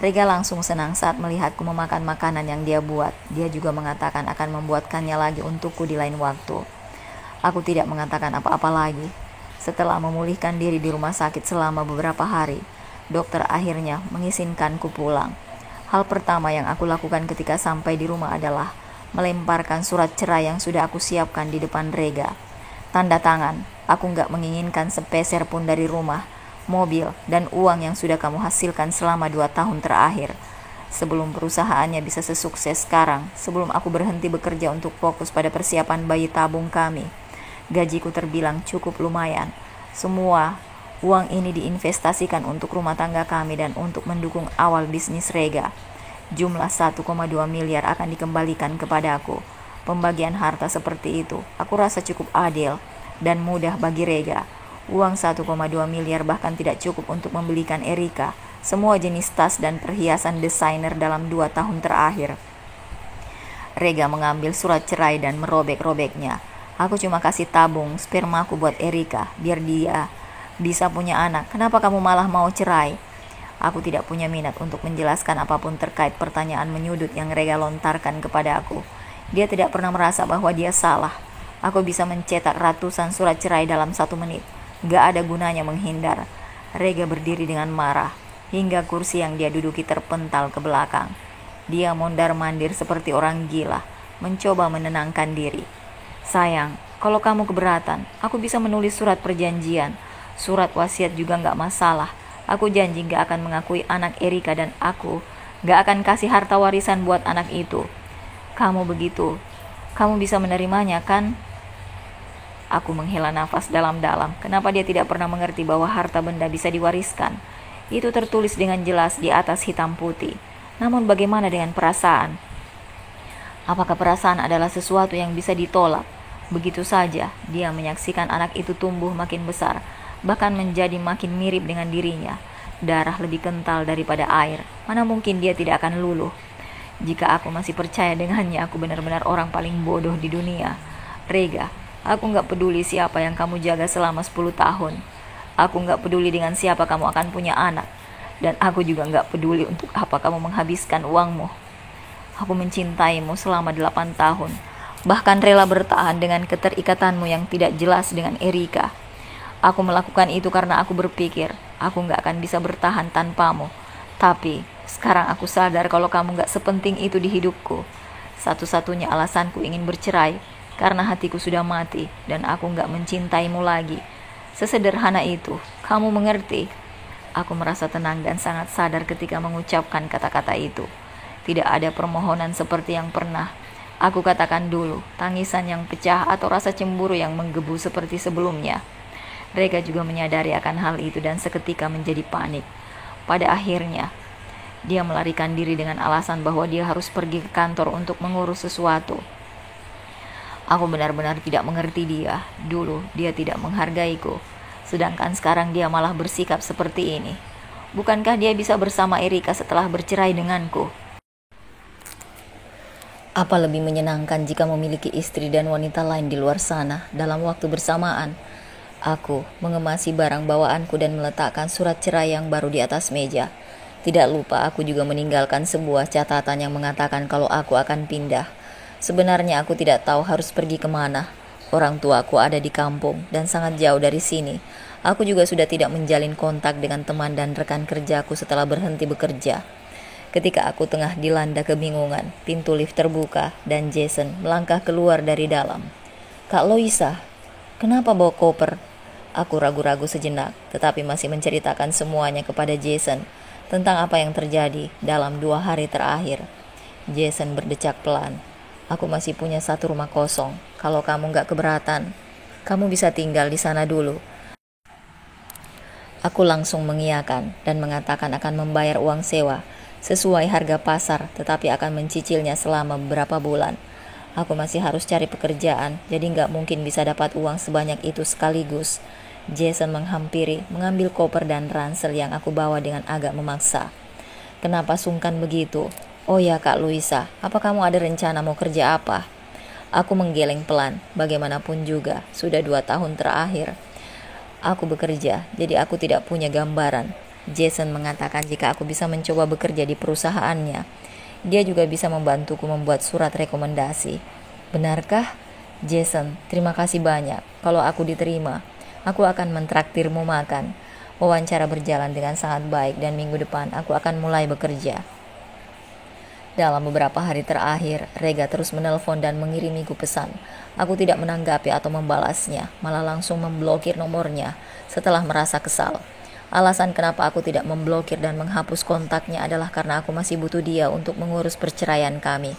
Rega langsung senang saat melihatku memakan makanan yang dia buat. Dia juga mengatakan akan membuatkannya lagi untukku di lain waktu. Aku tidak mengatakan apa-apa lagi. Setelah memulihkan diri di rumah sakit selama beberapa hari, dokter akhirnya mengizinkanku pulang. Hal pertama yang aku lakukan ketika sampai di rumah adalah melemparkan surat cerai yang sudah aku siapkan di depan Rega. Tanda tangan, aku gak menginginkan sepeser pun dari rumah, mobil, dan uang yang sudah kamu hasilkan selama 2 tahun terakhir. Sebelum perusahaannya bisa sesukses sekarang, sebelum aku berhenti bekerja untuk fokus pada persiapan bayi tabung kami, gajiku terbilang cukup lumayan. Semua uang ini diinvestasikan untuk rumah tangga kami dan untuk mendukung awal bisnis Rega. Jumlah 1,2 miliar akan dikembalikan kepadaku. Pembagian harta seperti itu, aku rasa cukup adil dan mudah bagi Rega. Uang 1,2 miliar bahkan tidak cukup untuk membelikan Erika semua jenis tas dan perhiasan desainer dalam 2 tahun terakhir. Rega mengambil surat cerai dan merobek-robeknya. Aku cuma kasih tabung spermaku buat Erika, biar dia bisa punya anak. Kenapa kamu malah mau cerai? Aku tidak punya minat untuk menjelaskan apapun terkait pertanyaan menyudut yang Rega lontarkan kepada aku. Dia tidak pernah merasa bahwa dia salah. Aku bisa mencetak ratusan surat cerai dalam 1 menit. Gak ada gunanya menghindar. Rega berdiri dengan marah, hingga kursi yang dia duduki terpental ke belakang. Dia mondar-mandir seperti orang gila, mencoba menenangkan diri. Sayang, Kalau kamu keberatan, aku bisa menulis surat perjanjian. Surat wasiat juga nggak masalah. Aku janji nggak akan mengakui anak Erika dan aku nggak akan kasih harta warisan buat anak itu. Kamu bisa menerimanya kan? Aku menghela nafas dalam-dalam. Kenapa dia tidak pernah mengerti bahwa harta benda bisa diwariskan? Itu tertulis dengan jelas di atas hitam putih. Namun bagaimana dengan perasaan? Apakah perasaan adalah sesuatu yang bisa ditolak? Begitu saja, dia menyaksikan anak itu tumbuh makin besar, bahkan menjadi makin mirip dengan dirinya. Darah lebih kental daripada air. Mana mungkin dia tidak akan luluh? Jika aku masih percaya dengannya, aku benar-benar orang paling bodoh di dunia. Rega, aku gak peduli siapa yang kamu jaga selama 10 tahun. Aku gak peduli dengan siapa kamu akan punya anak. Dan aku juga gak peduli untuk apa kamu menghabiskan uangmu. Aku mencintaimu selama 8 tahun. Bahkan rela bertahan dengan keterikatanmu yang tidak jelas dengan Erika. Aku melakukan itu karena aku berpikir aku gak akan bisa bertahan tanpamu. Tapi sekarang aku sadar kalau kamu gak sepenting itu di hidupku. Satu-satunya alasanku ingin bercerai karena hatiku sudah mati dan aku gak mencintaimu lagi. Sesederhana itu, kamu mengerti? Aku merasa tenang dan sangat sadar ketika mengucapkan kata-kata itu. Tidak ada permohonan seperti yang pernah aku katakan dulu, tangisan yang pecah atau rasa cemburu yang menggebu seperti sebelumnya. Rega juga menyadari akan hal itu dan seketika menjadi panik. Pada akhirnya, dia melarikan diri dengan alasan bahwa dia harus pergi ke kantor untuk mengurus sesuatu. Aku benar-benar tidak mengerti dia. Dulu dia tidak menghargaiku, sedangkan sekarang dia malah bersikap seperti ini. Bukankah dia bisa bersama Erika setelah bercerai denganku? Apa lebih menyenangkan jika memiliki istri dan wanita lain di luar sana dalam waktu bersamaan? Aku mengemasi barang bawaanku dan meletakkan surat cerai yang baru di atas meja. Tidak lupa aku juga meninggalkan sebuah catatan yang mengatakan kalau aku akan pindah. Sebenarnya aku tidak tahu harus pergi kemana. Orang tuaku ada di kampung dan sangat jauh dari sini. Aku juga sudah tidak menjalin kontak dengan teman dan rekan kerjaku setelah berhenti bekerja. Ketika aku tengah dilanda kebingungan, pintu lift terbuka dan Jason melangkah keluar dari dalam. "Kak Loisa, kenapa bawa koper?" Aku ragu-ragu sejenak, tetapi masih menceritakan semuanya kepada Jason tentang apa yang terjadi dalam 2 hari terakhir. Jason berdecak pelan. "Aku masih punya 1 rumah kosong. Kalau kamu gak keberatan, kamu bisa tinggal di sana dulu." Aku langsung mengiyakan dan mengatakan akan membayar uang sewa sesuai harga pasar, tetapi akan mencicilnya selama beberapa bulan. Aku masih harus cari pekerjaan, jadi gak mungkin bisa dapat uang sebanyak itu sekaligus. Jason menghampiri, mengambil koper dan ransel yang aku bawa dengan agak memaksa. "Kenapa sungkan begitu? Oh ya Kak Luisa, apa kamu ada rencana mau kerja apa?" Aku menggeleng pelan, bagaimanapun juga, sudah 2 tahun terakhir aku bekerja, jadi aku tidak punya gambaran. Jason mengatakan jika aku bisa mencoba bekerja di perusahaannya, dia juga bisa membantuku membuat surat rekomendasi. Benarkah? Jason, terima kasih banyak. Kalau aku diterima, aku akan mentraktirmu makan. Wawancara berjalan dengan sangat baik dan minggu depan aku akan mulai bekerja. Dalam beberapa hari terakhir, Rega terus menelpon dan mengirimiku pesan. Aku tidak menanggapi atau membalasnya, malah langsung memblokir nomornya setelah merasa kesal. Alasan kenapa aku tidak memblokir dan menghapus kontaknya adalah karena aku masih butuh dia untuk mengurus perceraian kami.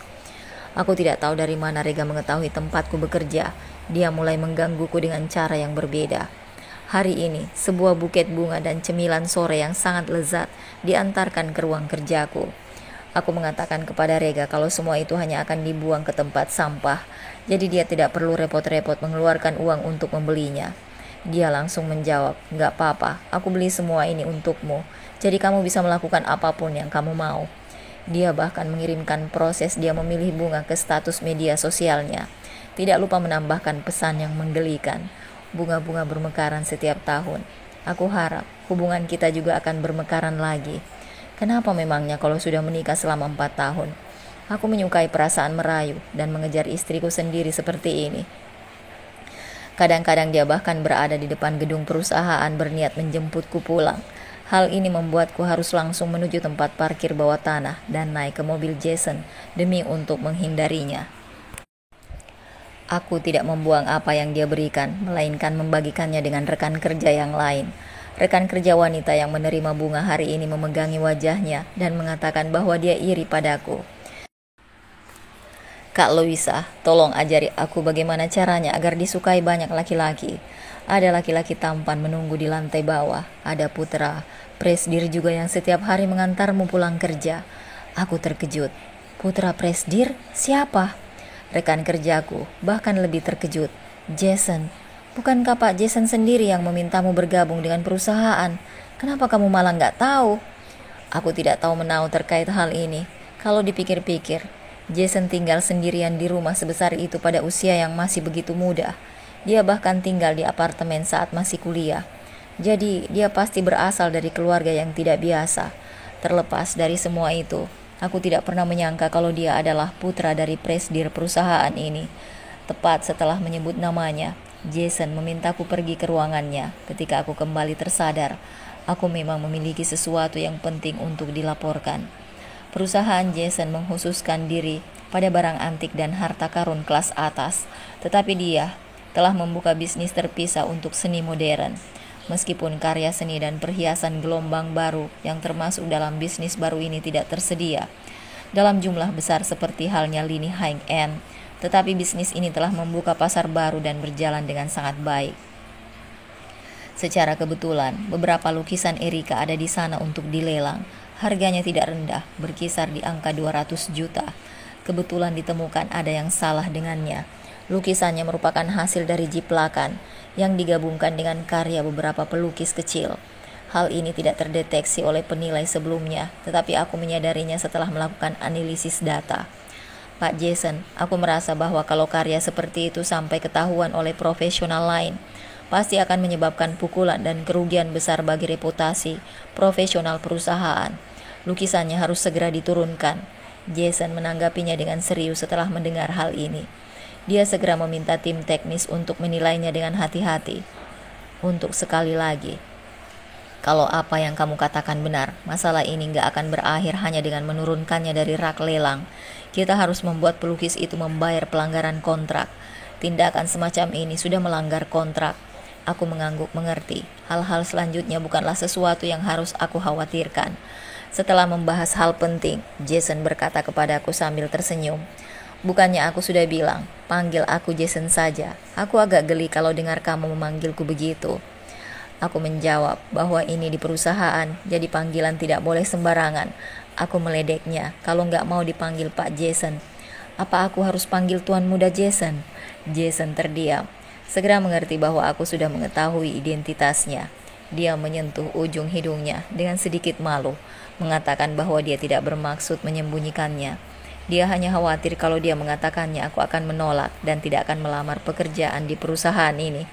Aku tidak tahu dari mana Rega mengetahui tempatku bekerja. Dia mulai menggangguku dengan cara yang berbeda. Hari ini, sebuah buket bunga dan cemilan sore yang sangat lezat diantarkan ke ruang kerjaku. Aku mengatakan kepada Rega kalau semua itu hanya akan dibuang ke tempat sampah, jadi dia tidak perlu repot-repot mengeluarkan uang untuk membelinya. Dia langsung menjawab, "Gak apa-apa, aku beli semua ini untukmu, jadi kamu bisa melakukan apapun yang kamu mau." Dia bahkan mengirimkan proses dia memilih bunga ke status media sosialnya. Tidak lupa menambahkan pesan yang menggelikan, "Bunga-bunga bermekaran setiap tahun. Aku harap hubungan kita juga akan bermekaran lagi." Kenapa memangnya kalau sudah menikah selama 4 tahun? Aku menyukai perasaan merayu dan mengejar istriku sendiri seperti ini. Kadang-kadang dia bahkan berada di depan gedung perusahaan berniat menjemputku pulang. Hal ini membuatku harus langsung menuju tempat parkir bawah tanah dan naik ke mobil Jason demi untuk menghindarinya. Aku tidak membuang apa yang dia berikan, melainkan membagikannya dengan rekan kerja yang lain. Rekan kerja wanita yang menerima bunga hari ini memegangi wajahnya dan mengatakan bahwa dia iri padaku. Kak Louisa, tolong ajari aku bagaimana caranya agar disukai banyak laki-laki. Ada laki-laki tampan menunggu di lantai bawah. Ada putra, presdir juga yang setiap hari mengantarmu pulang kerja. Aku terkejut. Putra presdir? Siapa? Rekan kerjaku, bahkan lebih terkejut. Jason. Bukankah Pak Jason sendiri yang memintamu bergabung dengan perusahaan? Kenapa kamu malah nggak tahu? Aku tidak tahu menau terkait hal ini. Kalau dipikir-pikir, Jason tinggal sendirian di rumah sebesar itu pada usia yang masih begitu muda. Dia bahkan tinggal di apartemen saat masih kuliah. Jadi, dia pasti berasal dari keluarga yang tidak biasa. Terlepas dari semua itu, aku tidak pernah menyangka kalau dia adalah putra dari presdir perusahaan ini. Tepat setelah menyebut namanya, Jason memintaku pergi ke ruangannya. Ketika aku kembali tersadar, aku memang memiliki sesuatu yang penting untuk dilaporkan. Perusahaan Jason menghususkan diri pada barang antik dan harta karun kelas atas, tetapi dia telah membuka bisnis terpisah untuk seni modern. Meskipun karya seni dan perhiasan gelombang baru yang termasuk dalam bisnis baru ini tidak tersedia dalam jumlah besar seperti halnya lini high-end, tetapi bisnis ini telah membuka pasar baru dan berjalan dengan sangat baik. Secara kebetulan, beberapa lukisan Erika ada di sana untuk dilelang. Harganya tidak rendah, berkisar di angka 200 juta. Kebetulan ditemukan ada yang salah dengannya. Lukisannya merupakan hasil dari jiplakan yang digabungkan dengan karya beberapa pelukis kecil. Hal ini tidak terdeteksi oleh penilai sebelumnya, tetapi aku menyadarinya setelah melakukan analisis data. Pak Jason, aku merasa bahwa kalau karya seperti itu sampai ketahuan oleh profesional lain, pasti akan menyebabkan pukulan dan kerugian besar bagi reputasi profesional perusahaan. Lukisannya harus segera diturunkan. Jason menanggapinya dengan serius setelah mendengar hal ini. Dia segera meminta tim teknis untuk menilainya dengan hati-hati. Untuk sekali lagi, kalau apa yang kamu katakan benar, masalah ini nggak akan berakhir hanya dengan menurunkannya dari rak lelang. Kita harus membuat pelukis itu membayar pelanggaran kontrak. Tindakan semacam ini sudah melanggar kontrak. Aku mengangguk mengerti. Hal-hal selanjutnya bukanlah sesuatu yang harus aku khawatirkan. Setelah membahas hal penting, Jason berkata kepadaku sambil tersenyum. Bukannya aku sudah bilang, panggil aku Jason saja. Aku agak geli kalau dengar kamu memanggilku begitu. Aku menjawab bahwa ini di perusahaan, jadi panggilan tidak boleh sembarangan. Aku meledeknya, kalau nggak mau dipanggil Pak Jason. Apa aku harus panggil Tuan Muda Jason? Jason terdiam. Segera mengerti bahwa aku sudah mengetahui identitasnya. Dia menyentuh ujung hidungnya dengan sedikit malu, mengatakan bahwa dia tidak bermaksud menyembunyikannya. Dia hanya khawatir kalau dia mengatakannya aku akan menolak dan tidak akan melamar pekerjaan di perusahaan ini.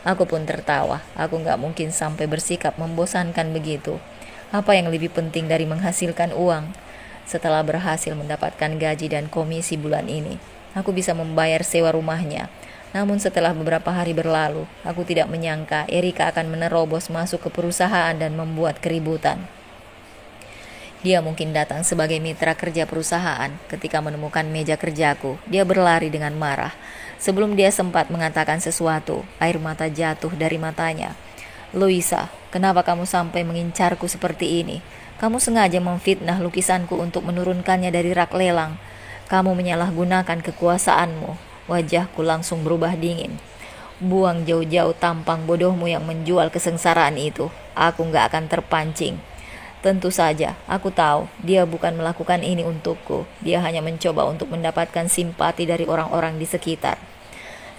Aku pun tertawa. Aku nggak mungkin sampai bersikap membosankan begitu. Apa yang lebih penting dari menghasilkan uang? Setelah berhasil mendapatkan gaji dan komisi bulan ini, aku bisa membayar sewa rumahnya. Namun setelah beberapa hari berlalu, aku tidak menyangka Erika akan menerobos masuk ke perusahaan dan membuat keributan. Dia mungkin datang sebagai mitra kerja perusahaan. Ketika menemukan meja kerjaku, dia berlari dengan marah. Sebelum dia sempat mengatakan sesuatu, air mata jatuh dari matanya. Louisa, kenapa kamu sampai mengincarku seperti ini? Kamu sengaja memfitnah lukisanku untuk menurunkannya dari rak lelang. Kamu menyalahgunakan kekuasaanmu. Wajahku langsung berubah dingin. Buang jauh-jauh tampang bodohmu yang menjual kesengsaraan itu. Aku gak akan terpancing. Tentu saja, aku tahu dia bukan melakukan ini untukku. Dia hanya mencoba untuk mendapatkan simpati dari orang-orang di sekitar.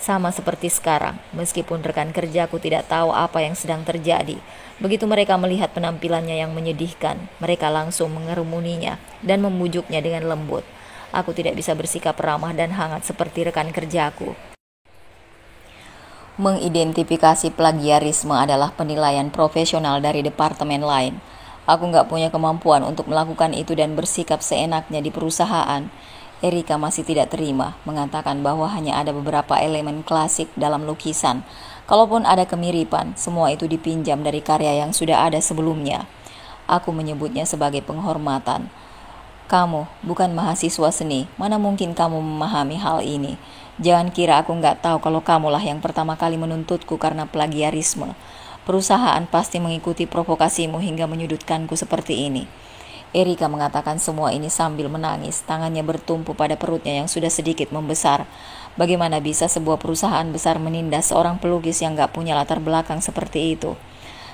Sama seperti sekarang, meskipun rekan kerjaku tidak tahu apa yang sedang terjadi. Begitu mereka melihat penampilannya yang menyedihkan, mereka langsung mengerumuninya dan membujuknya dengan lembut. Aku tidak bisa bersikap ramah dan hangat seperti rekan kerjaku. Mengidentifikasi plagiarisme adalah penilaian profesional dari departemen lain. Aku nggak punya kemampuan untuk melakukan itu dan bersikap seenaknya di perusahaan. Erika masih tidak terima, mengatakan bahwa hanya ada beberapa elemen klasik dalam lukisan. Kalaupun ada kemiripan, semua itu dipinjam dari karya yang sudah ada sebelumnya. Aku menyebutnya sebagai penghormatan. Kamu bukan mahasiswa seni, mana mungkin kamu memahami hal ini? Jangan kira aku nggak tahu kalau kamulah yang pertama kali menuntutku karena plagiarisme. Perusahaan pasti mengikuti provokasimu hingga menyudutkanku seperti ini. Erika mengatakan semua ini sambil menangis, tangannya bertumpu pada perutnya yang sudah sedikit membesar. Bagaimana bisa sebuah perusahaan besar menindas seorang pelukis yang nggak punya latar belakang seperti itu?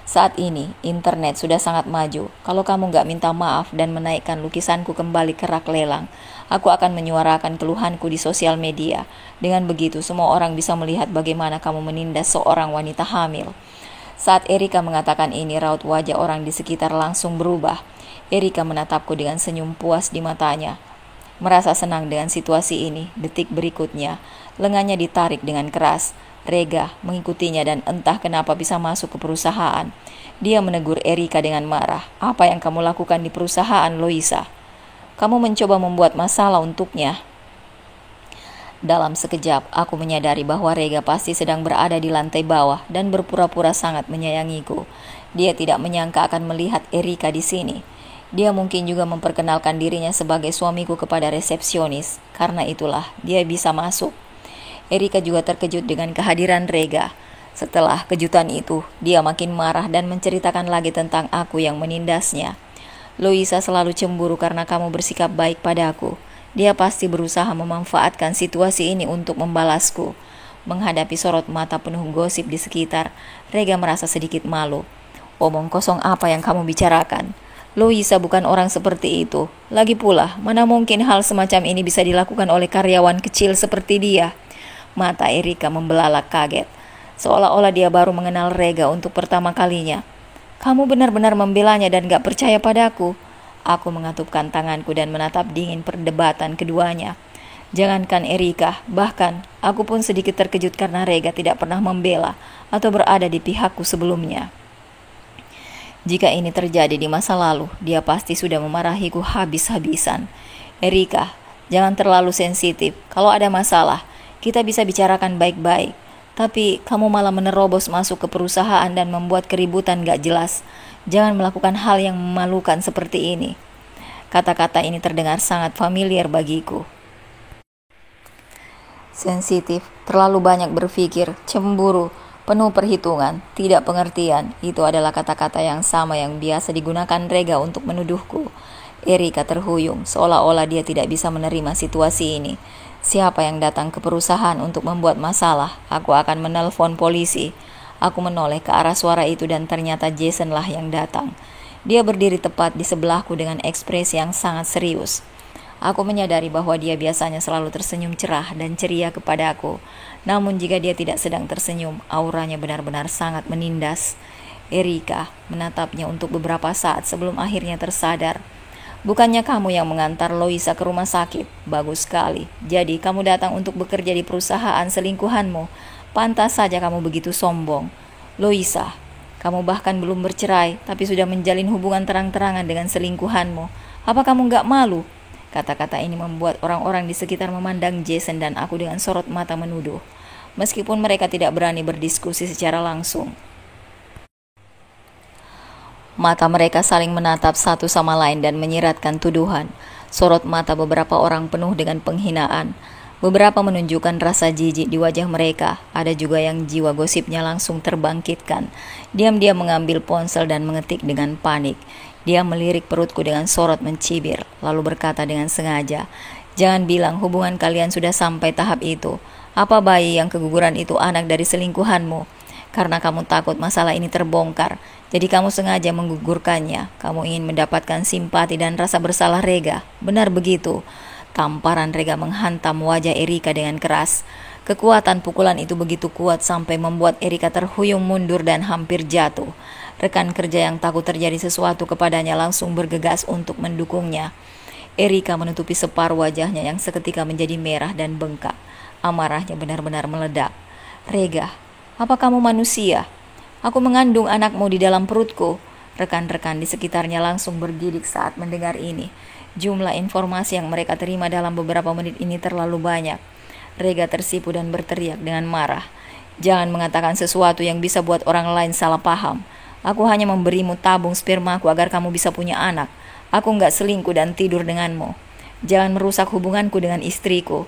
Saat ini, internet sudah sangat maju. Kalau kamu nggak minta maaf dan menaikkan lukisanku kembali ke rak lelang, aku akan menyuarakan keluhanku di sosial media. Dengan begitu, semua orang bisa melihat bagaimana kamu menindas seorang wanita hamil. Saat Erika mengatakan ini, raut wajah orang di sekitar langsung berubah. Erika menatapku dengan senyum puas di matanya. Merasa senang dengan situasi ini, detik berikutnya, lengannya ditarik dengan keras. Rega mengikutinya dan entah kenapa bisa masuk ke perusahaan. Dia menegur Erika dengan marah. Apa yang kamu lakukan di perusahaan, Loisa? Kamu mencoba membuat masalah untuknya. Dalam sekejap, aku menyadari bahwa Rega pasti sedang berada di lantai bawah dan berpura-pura sangat menyayangiku. Dia tidak menyangka akan melihat Erika di sini. Dia mungkin juga memperkenalkan dirinya sebagai suamiku kepada resepsionis. Karena itulah, dia bisa masuk. Erika juga terkejut dengan kehadiran Rega. Setelah kejutan itu, dia makin marah dan menceritakan lagi tentang aku yang menindasnya. Loisa selalu cemburu karena kamu bersikap baik padaku. Dia pasti berusaha memanfaatkan situasi ini untuk membalasku. Menghadapi sorot mata penuh gosip di sekitar, Rega merasa sedikit malu. Omong kosong apa yang kamu bicarakan? Loisa bukan orang seperti itu. Lagi pula, mana mungkin hal semacam ini bisa dilakukan oleh karyawan kecil seperti dia? Mata Erika membelalak kaget, seolah-olah dia baru mengenal Rega untuk pertama kalinya. Kamu benar-benar membelanya dan gak percaya padaku. Aku mengatupkan tanganku dan menatap dingin perdebatan keduanya. Jangankan Erika, bahkan aku pun sedikit terkejut karena Rega tidak pernah membela atau berada di pihakku sebelumnya. Jika ini terjadi di masa lalu, dia pasti sudah memarahiku habis-habisan. Erika, jangan terlalu sensitif. Kalau ada masalah, kita bisa bicarakan baik-baik. Tapi kamu malah menerobos masuk ke perusahaan dan membuat keributan gak jelas. Jangan melakukan hal yang memalukan seperti ini. Kata-kata ini terdengar sangat familiar bagiku. Sensitif, terlalu banyak berpikir, cemburu, penuh perhitungan, tidak pengertian. Itu adalah kata-kata yang sama yang biasa digunakan Rega untuk menuduhku. Erika terhuyung, seolah-olah dia tidak bisa menerima situasi ini. Siapa yang datang ke perusahaan untuk membuat masalah? Aku akan menelpon polisi. Aku menoleh ke arah suara itu dan ternyata Jason lah yang datang. Dia berdiri tepat di sebelahku dengan ekspresi yang sangat serius. Aku menyadari bahwa dia biasanya selalu tersenyum cerah dan ceria kepadaku. Namun jika dia tidak sedang tersenyum, auranya benar-benar sangat menindas. Erika menatapnya untuk beberapa saat sebelum akhirnya tersadar. Bukannya kamu yang mengantar Loisa ke rumah sakit? Bagus sekali. Jadi kamu datang untuk bekerja di perusahaan selingkuhanmu. Pantas saja kamu begitu sombong. Loisa, kamu bahkan belum bercerai, tapi sudah menjalin hubungan terang-terangan dengan selingkuhanmu. Apa kamu gak malu? Kata-kata ini membuat orang-orang di sekitar memandang Jason dan aku dengan sorot mata menuduh. Meskipun mereka tidak berani berdiskusi secara langsung. Mata mereka saling menatap satu sama lain dan menyiratkan tuduhan. Sorot mata beberapa orang penuh dengan penghinaan. Beberapa menunjukkan rasa jijik di wajah mereka. Ada juga yang jiwa gosipnya langsung terbangkitkan. Diam-diam mengambil ponsel dan mengetik dengan panik. Dia melirik perutku dengan sorot mencibir, lalu berkata dengan sengaja, "Jangan bilang hubungan kalian sudah sampai tahap itu. Apa bayi yang keguguran itu anak dari selingkuhanmu? Karena kamu takut masalah ini terbongkar, jadi kamu sengaja menggugurkannya. Kamu ingin mendapatkan simpati dan rasa bersalah Rega. Benar begitu?" Tamparan Rega menghantam wajah Erika dengan keras. Kekuatan pukulan itu begitu kuat sampai membuat Erika terhuyung mundur dan hampir jatuh. Rekan kerja yang takut terjadi sesuatu kepadanya langsung bergegas untuk mendukungnya. Erika menutupi separuh wajahnya yang seketika menjadi merah dan bengkak. Amarahnya benar-benar meledak. "Rega, apa kamu manusia? Aku mengandung anakmu di dalam perutku." Rekan-rekan di sekitarnya langsung bergidik saat mendengar ini. Jumlah informasi yang mereka terima dalam beberapa menit ini terlalu banyak. Rega tersipu dan berteriak dengan marah. "Jangan mengatakan sesuatu yang bisa buat orang lain salah paham. Aku hanya memberimu tabung spermaku agar kamu bisa punya anak. Aku nggak selingkuh dan tidur denganmu. Jangan merusak hubunganku dengan istriku.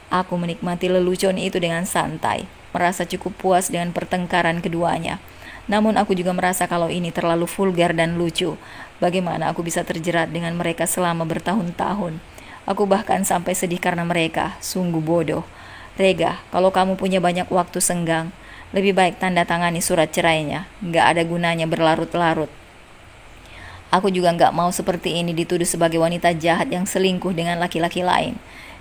Aku menikmati lelucon itu dengan santai, merasa cukup puas dengan pertengkaran keduanya. Namun aku juga merasa kalau ini terlalu vulgar dan lucu. Bagaimana aku bisa terjerat dengan mereka selama bertahun-tahun? Aku bahkan sampai sedih karena mereka, sungguh bodoh. Rega, kalau kamu punya banyak waktu senggang, lebih baik tanda tangani surat cerainya. Nggak ada gunanya berlarut-larut. Aku juga nggak mau seperti ini dituduh sebagai wanita jahat yang selingkuh dengan laki-laki lain.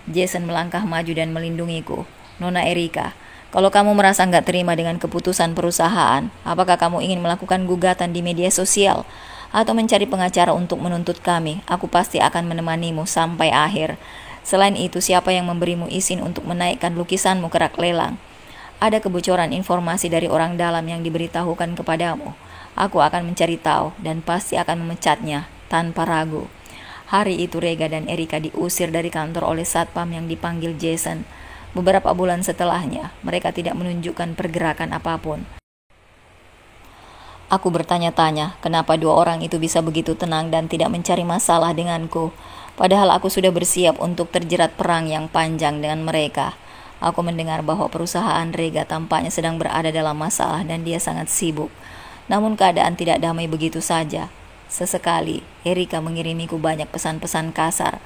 Jason melangkah maju dan melindungiku. Nona Erika, kalau kamu merasa nggak terima dengan keputusan perusahaan, apakah kamu ingin melakukan gugatan di media sosial atau mencari pengacara untuk menuntut kami? Aku pasti akan menemanimu sampai akhir. Selain itu, siapa yang memberimu izin untuk menaikkan lukisanmu ke rak lelang? Ada kebocoran informasi dari orang dalam yang diberitahukan kepadamu. Aku akan mencari tahu dan pasti akan memecatnya tanpa ragu. Hari itu Rega dan Erika diusir dari kantor oleh satpam yang dipanggil Jason. Beberapa bulan setelahnya, mereka tidak menunjukkan pergerakan apapun. Aku bertanya-tanya kenapa dua orang itu bisa begitu tenang dan tidak mencari masalah denganku. Padahal aku sudah bersiap untuk terjerat perang yang panjang dengan mereka. Aku mendengar bahwa perusahaan Rega tampaknya sedang berada dalam masalah dan dia sangat sibuk. Namun keadaan tidak damai begitu saja. Sesekali, Erika mengirimiku banyak pesan-pesan kasar.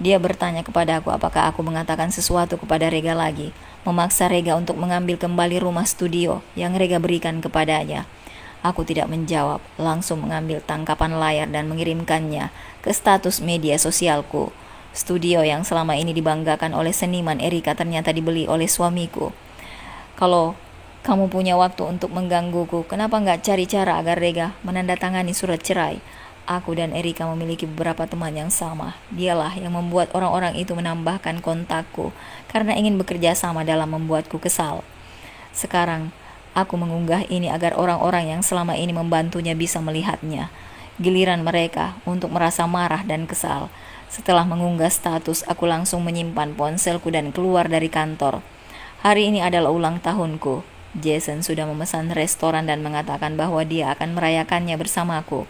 Dia bertanya kepadaku apakah aku mengatakan sesuatu kepada Rega lagi, memaksa Rega untuk mengambil kembali rumah studio yang Rega berikan kepadanya. Aku tidak menjawab, langsung mengambil tangkapan layar dan mengirimkannya ke status media sosialku. Studio yang selama ini dibanggakan oleh seniman Erika ternyata dibeli oleh suamiku. Kalau kamu punya waktu untuk menggangguku, kenapa nggak cari cara agar Rega menandatangani surat cerai? Aku dan Erika memiliki beberapa teman yang sama. Dialah yang membuat orang-orang itu menambahkan kontakku karena ingin bekerja sama dalam membuatku kesal. Sekarang, aku mengunggah ini agar orang-orang yang selama ini membantunya bisa melihatnya. Giliran mereka untuk merasa marah dan kesal. Setelah mengunggah status, aku langsung menyimpan ponselku dan keluar dari kantor. Hari ini adalah ulang tahunku. Jason sudah memesan restoran dan mengatakan bahwa dia akan merayakannya bersamaku.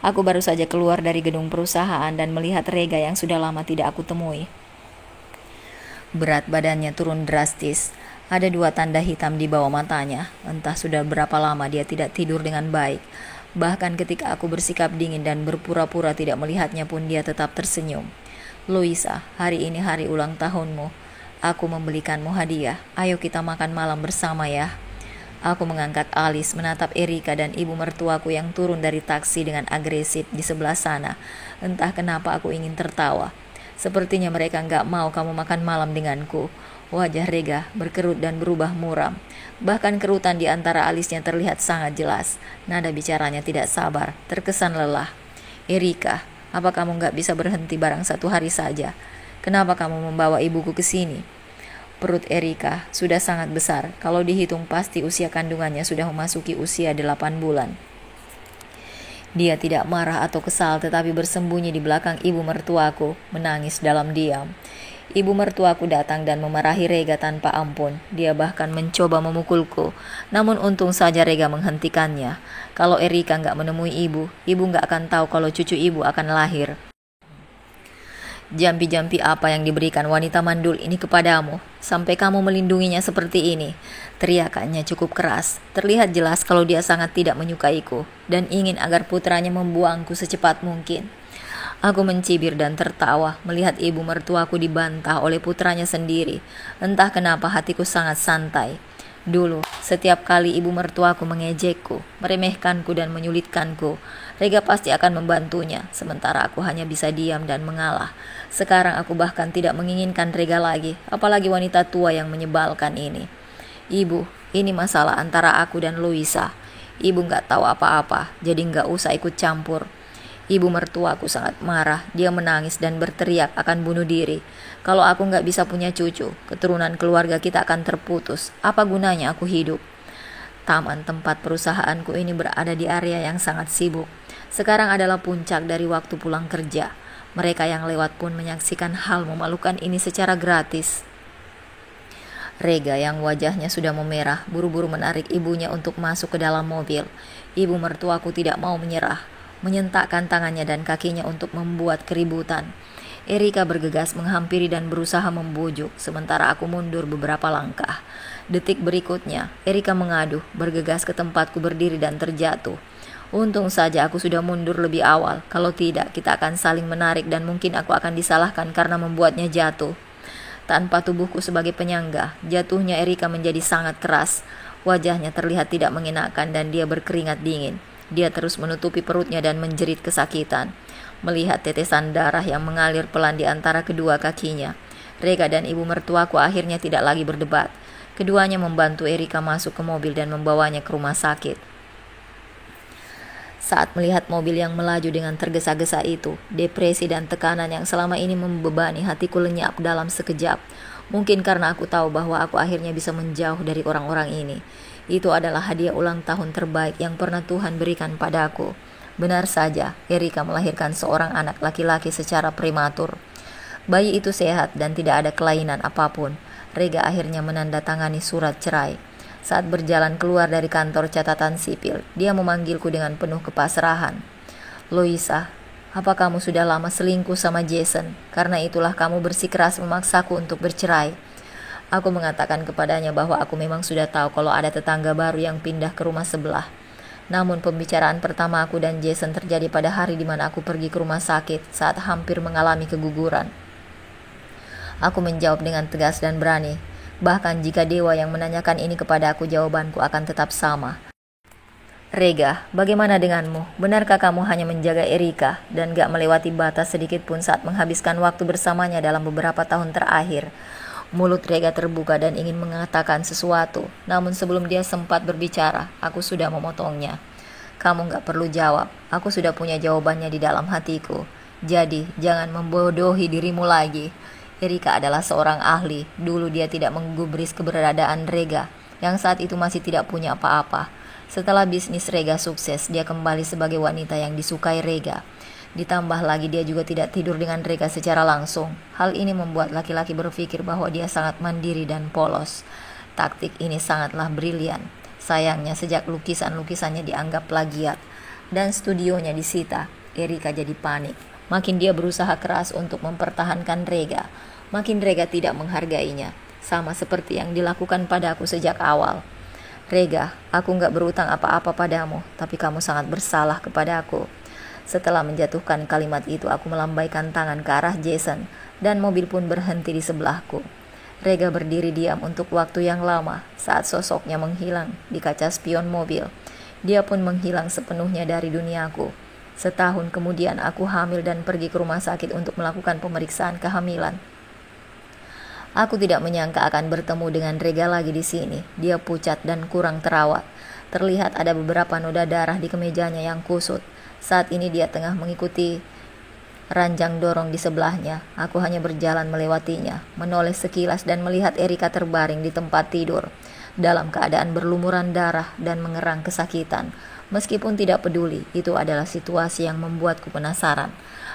Aku baru saja keluar dari gedung perusahaan dan melihat Rega yang sudah lama tidak aku temui. Berat badannya turun drastis. Ada 2 tanda hitam di bawah matanya. Entah sudah berapa lama dia tidak tidur dengan baik. Bahkan ketika aku bersikap dingin dan berpura-pura tidak melihatnya pun dia tetap tersenyum. Louisa, hari ini hari ulang tahunmu. Aku membelikanmu hadiah. Ayo kita makan malam bersama ya. Aku mengangkat alis menatap Erika dan ibu mertuaku yang turun dari taksi dengan agresif di sebelah sana. Entah kenapa aku ingin tertawa. Sepertinya mereka nggak mau kamu makan malam denganku. Wajah Rega berkerut dan berubah muram. Bahkan kerutan di antara alisnya terlihat sangat jelas. Nada bicaranya tidak sabar, terkesan lelah. Erika, apa kamu nggak bisa berhenti barang satu hari saja? Kenapa kamu membawa ibuku ke sini? Perut Erika sudah sangat besar. Kalau dihitung pasti usia kandungannya sudah memasuki usia 8 bulan. Dia tidak marah atau kesal tetapi bersembunyi di belakang ibu mertuaku, menangis dalam diam. Ibu mertuaku datang dan memarahi Rega tanpa ampun. Dia bahkan mencoba memukulku. Namun untung saja Rega menghentikannya. Kalau Erika nggak menemui ibu nggak akan tahu kalau cucu ibu akan lahir. Jampi-jampi apa yang diberikan wanita mandul ini kepadamu, sampai kamu melindunginya seperti ini? Teriakannya cukup keras. Terlihat jelas kalau dia sangat tidak menyukaiku dan ingin agar putranya membuangku secepat mungkin. Aku mencibir dan tertawa melihat ibu mertuaku dibantah oleh putranya sendiri. Entah kenapa hatiku sangat santai. Dulu, setiap kali ibu mertuaku mengejekku, meremehkanku dan menyulitkanku, Rega pasti akan membantunya, sementara aku hanya bisa diam dan mengalah. Sekarang aku bahkan tidak menginginkan Rega lagi, apalagi wanita tua yang menyebalkan ini. Ibu, ini masalah antara aku dan Louisa. Ibu gak tahu apa-apa, jadi gak usah ikut campur. Ibu mertuaku sangat marah, dia menangis dan berteriak akan bunuh diri. Kalau aku gak bisa punya cucu, keturunan keluarga kita akan terputus. Apa gunanya aku hidup? Taman tempat perusahaanku ini berada di area yang sangat sibuk. Sekarang adalah puncak dari waktu pulang kerja. Mereka yang lewat pun menyaksikan hal memalukan ini secara gratis. Rega yang wajahnya sudah memerah, buru-buru menarik ibunya untuk masuk ke dalam mobil. Ibu mertuaku tidak mau menyerah, menyentakkan tangannya dan kakinya untuk membuat keributan. Erika bergegas menghampiri dan berusaha membujuk, sementara aku mundur beberapa langkah. Detik berikutnya, Erika mengaduh, bergegas ke tempatku berdiri dan terjatuh. Untung saja aku sudah mundur lebih awal, kalau tidak kita akan saling menarik dan mungkin aku akan disalahkan karena membuatnya jatuh. Tanpa tubuhku sebagai penyangga, jatuhnya Erika menjadi sangat keras. Wajahnya terlihat tidak mengenakan dan dia berkeringat dingin. Dia terus menutupi perutnya dan menjerit kesakitan. Melihat tetesan darah yang mengalir pelan di antara kedua kakinya, Rega dan ibu mertuaku akhirnya tidak lagi berdebat. Keduanya membantu Erika masuk ke mobil dan membawanya ke rumah sakit. Saat melihat mobil yang melaju dengan tergesa-gesa itu, depresi dan tekanan yang selama ini membebani hatiku lenyap dalam sekejap. Mungkin karena aku tahu bahwa aku akhirnya bisa menjauh dari orang-orang ini. Itu adalah hadiah ulang tahun terbaik yang pernah Tuhan berikan padaku. Benar saja, Erika melahirkan seorang anak laki-laki secara prematur. Bayi itu sehat dan tidak ada kelainan apapun. Rega akhirnya menandatangani surat cerai. Saat berjalan keluar dari kantor catatan sipil, dia memanggilku dengan penuh kepasrahan. "Loisa, apa kamu sudah lama selingkuh sama Jason? Karena itulah kamu bersikeras memaksaku untuk bercerai." Aku mengatakan kepadanya bahwa aku memang sudah tahu kalau ada tetangga baru yang pindah ke rumah sebelah. Namun pembicaraan pertama aku dan Jason terjadi pada hari di mana aku pergi ke rumah sakit saat hampir mengalami keguguran. Aku menjawab dengan tegas dan berani. Bahkan jika dewa yang menanyakan ini kepada aku, jawabanku akan tetap sama. "Rega, bagaimana denganmu? Benarkah kamu hanya menjaga Erika dan gak melewati batas sedikit pun saat menghabiskan waktu bersamanya dalam beberapa tahun terakhir?" Mulut Rega terbuka dan ingin mengatakan sesuatu, namun sebelum dia sempat berbicara, aku sudah memotongnya. "Kamu gak perlu jawab, aku sudah punya jawabannya di dalam hatiku. Jadi, jangan membodohi dirimu lagi." Erika adalah seorang ahli. Dulu dia tidak menggubris keberadaan Rega, yang saat itu masih tidak punya apa-apa. Setelah bisnis Rega sukses, dia kembali sebagai wanita yang disukai Rega. Ditambah lagi dia juga tidak tidur dengan Rega secara langsung. Hal ini membuat laki-laki berpikir bahwa dia sangat mandiri dan polos. Taktik ini sangatlah brilian. Sayangnya sejak lukisan-lukisannya dianggap plagiat dan studionya disita, Erika jadi panik. Makin dia berusaha keras untuk mempertahankan Rega, makin Rega tidak menghargainya. Sama seperti yang dilakukan padaku sejak awal. "Rega, aku gak berutang apa-apa padamu, tapi kamu sangat bersalah kepada aku." Setelah menjatuhkan kalimat itu, aku melambaikan tangan ke arah Jason, dan mobil pun berhenti di sebelahku. Rega berdiri diam untuk waktu yang lama. Saat sosoknya menghilang di kaca spion mobil, dia pun menghilang sepenuhnya dari duniaku. Setahun kemudian aku hamil dan pergi ke rumah sakit untuk melakukan pemeriksaan kehamilan. Aku tidak menyangka akan bertemu dengan Rega lagi di sini. Dia pucat dan kurang terawat. Terlihat ada beberapa noda darah di kemejanya yang kusut. Saat ini dia tengah mengikuti ranjang dorong di sebelahnya. Aku hanya berjalan melewatinya, menoleh sekilas dan melihat Erika terbaring di tempat tidur, dalam keadaan berlumuran darah dan mengerang kesakitan. Meskipun tidak peduli, itu adalah situasi yang membuatku penasaran.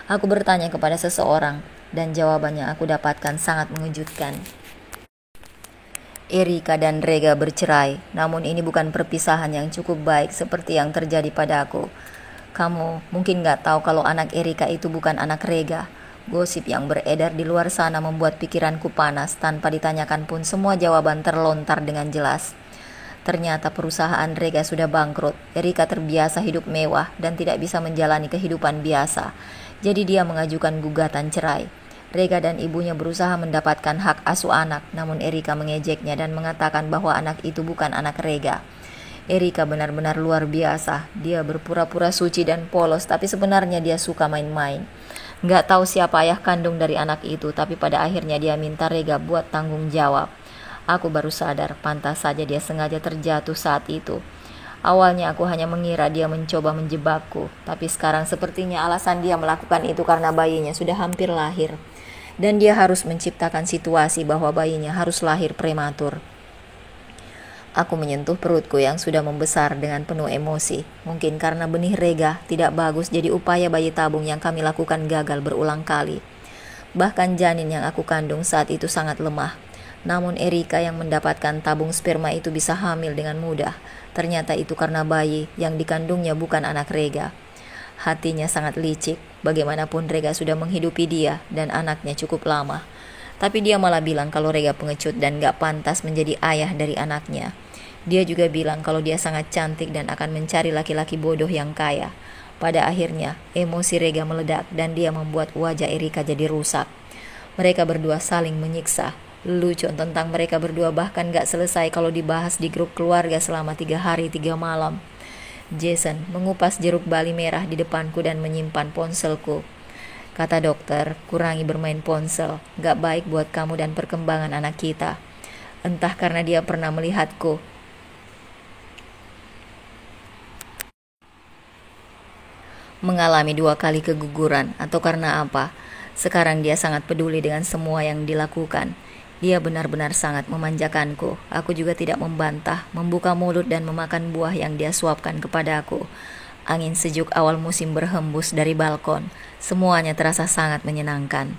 Aku bertanya kepada seseorang, dan jawabannya aku dapatkan sangat mengejutkan. Erika dan Rega bercerai, namun ini bukan perpisahan yang cukup baik seperti yang terjadi padaku. Kamu mungkin gak tahu kalau anak Erika itu bukan anak Rega. Gosip yang beredar di luar sana membuat pikiranku panas. Tanpa ditanyakan pun semua jawaban terlontar dengan jelas. Ternyata perusahaan Rega sudah bangkrut. Erika terbiasa hidup mewah dan tidak bisa menjalani kehidupan biasa. Jadi dia mengajukan gugatan cerai. Rega dan ibunya berusaha mendapatkan hak asuh anak, namun Erika mengejeknya dan mengatakan bahwa anak itu bukan anak Rega. Erika benar-benar luar biasa. Dia berpura-pura suci dan polos, tapi sebenarnya dia suka main-main. Gak tahu siapa ayah kandung dari anak itu, tapi pada akhirnya dia minta Rega buat tanggung jawab. Aku baru sadar, pantas saja dia sengaja terjatuh saat itu. Awalnya aku hanya mengira dia mencoba menjebakku, tapi sekarang sepertinya alasan dia melakukan itu karena bayinya sudah hampir lahir. Dan dia harus menciptakan situasi bahwa bayinya harus lahir prematur. Aku menyentuh perutku yang sudah membesar dengan penuh emosi. Mungkin karena benih Rega tidak bagus, jadi upaya bayi tabung yang kami lakukan gagal berulang kali. Bahkan janin yang aku kandung saat itu sangat lemah. Namun Erika yang mendapatkan tabung sperma itu bisa hamil dengan mudah. Ternyata itu karena bayi yang dikandungnya bukan anak Rega. Hatinya sangat licik. Bagaimanapun Rega sudah menghidupi dia dan anaknya cukup lama. Tapi dia malah bilang kalau Rega pengecut dan gak pantas menjadi ayah dari anaknya. Dia juga bilang kalau dia sangat cantik dan akan mencari laki-laki bodoh yang kaya. Pada akhirnya, emosi Rega meledak dan dia membuat wajah Erika jadi rusak. Mereka berdua saling menyiksa. Lelucon tentang mereka berdua bahkan gak selesai kalau dibahas di grup keluarga selama 3 hari 3 malam. Jason mengupas jeruk bali merah di depanku dan menyimpan ponselku. Kata dokter, kurangi bermain ponsel, gak baik buat kamu dan perkembangan anak kita. Entah karena dia pernah melihatku mengalami 2 kali keguguran atau karena apa. Sekarang dia sangat peduli dengan semua yang dilakukan. Dia benar-benar sangat memanjakanku. Aku juga tidak membantah, membuka mulut dan memakan buah yang dia suapkan kepadaku. Angin sejuk awal musim berhembus dari balkon. Semuanya terasa sangat menyenangkan.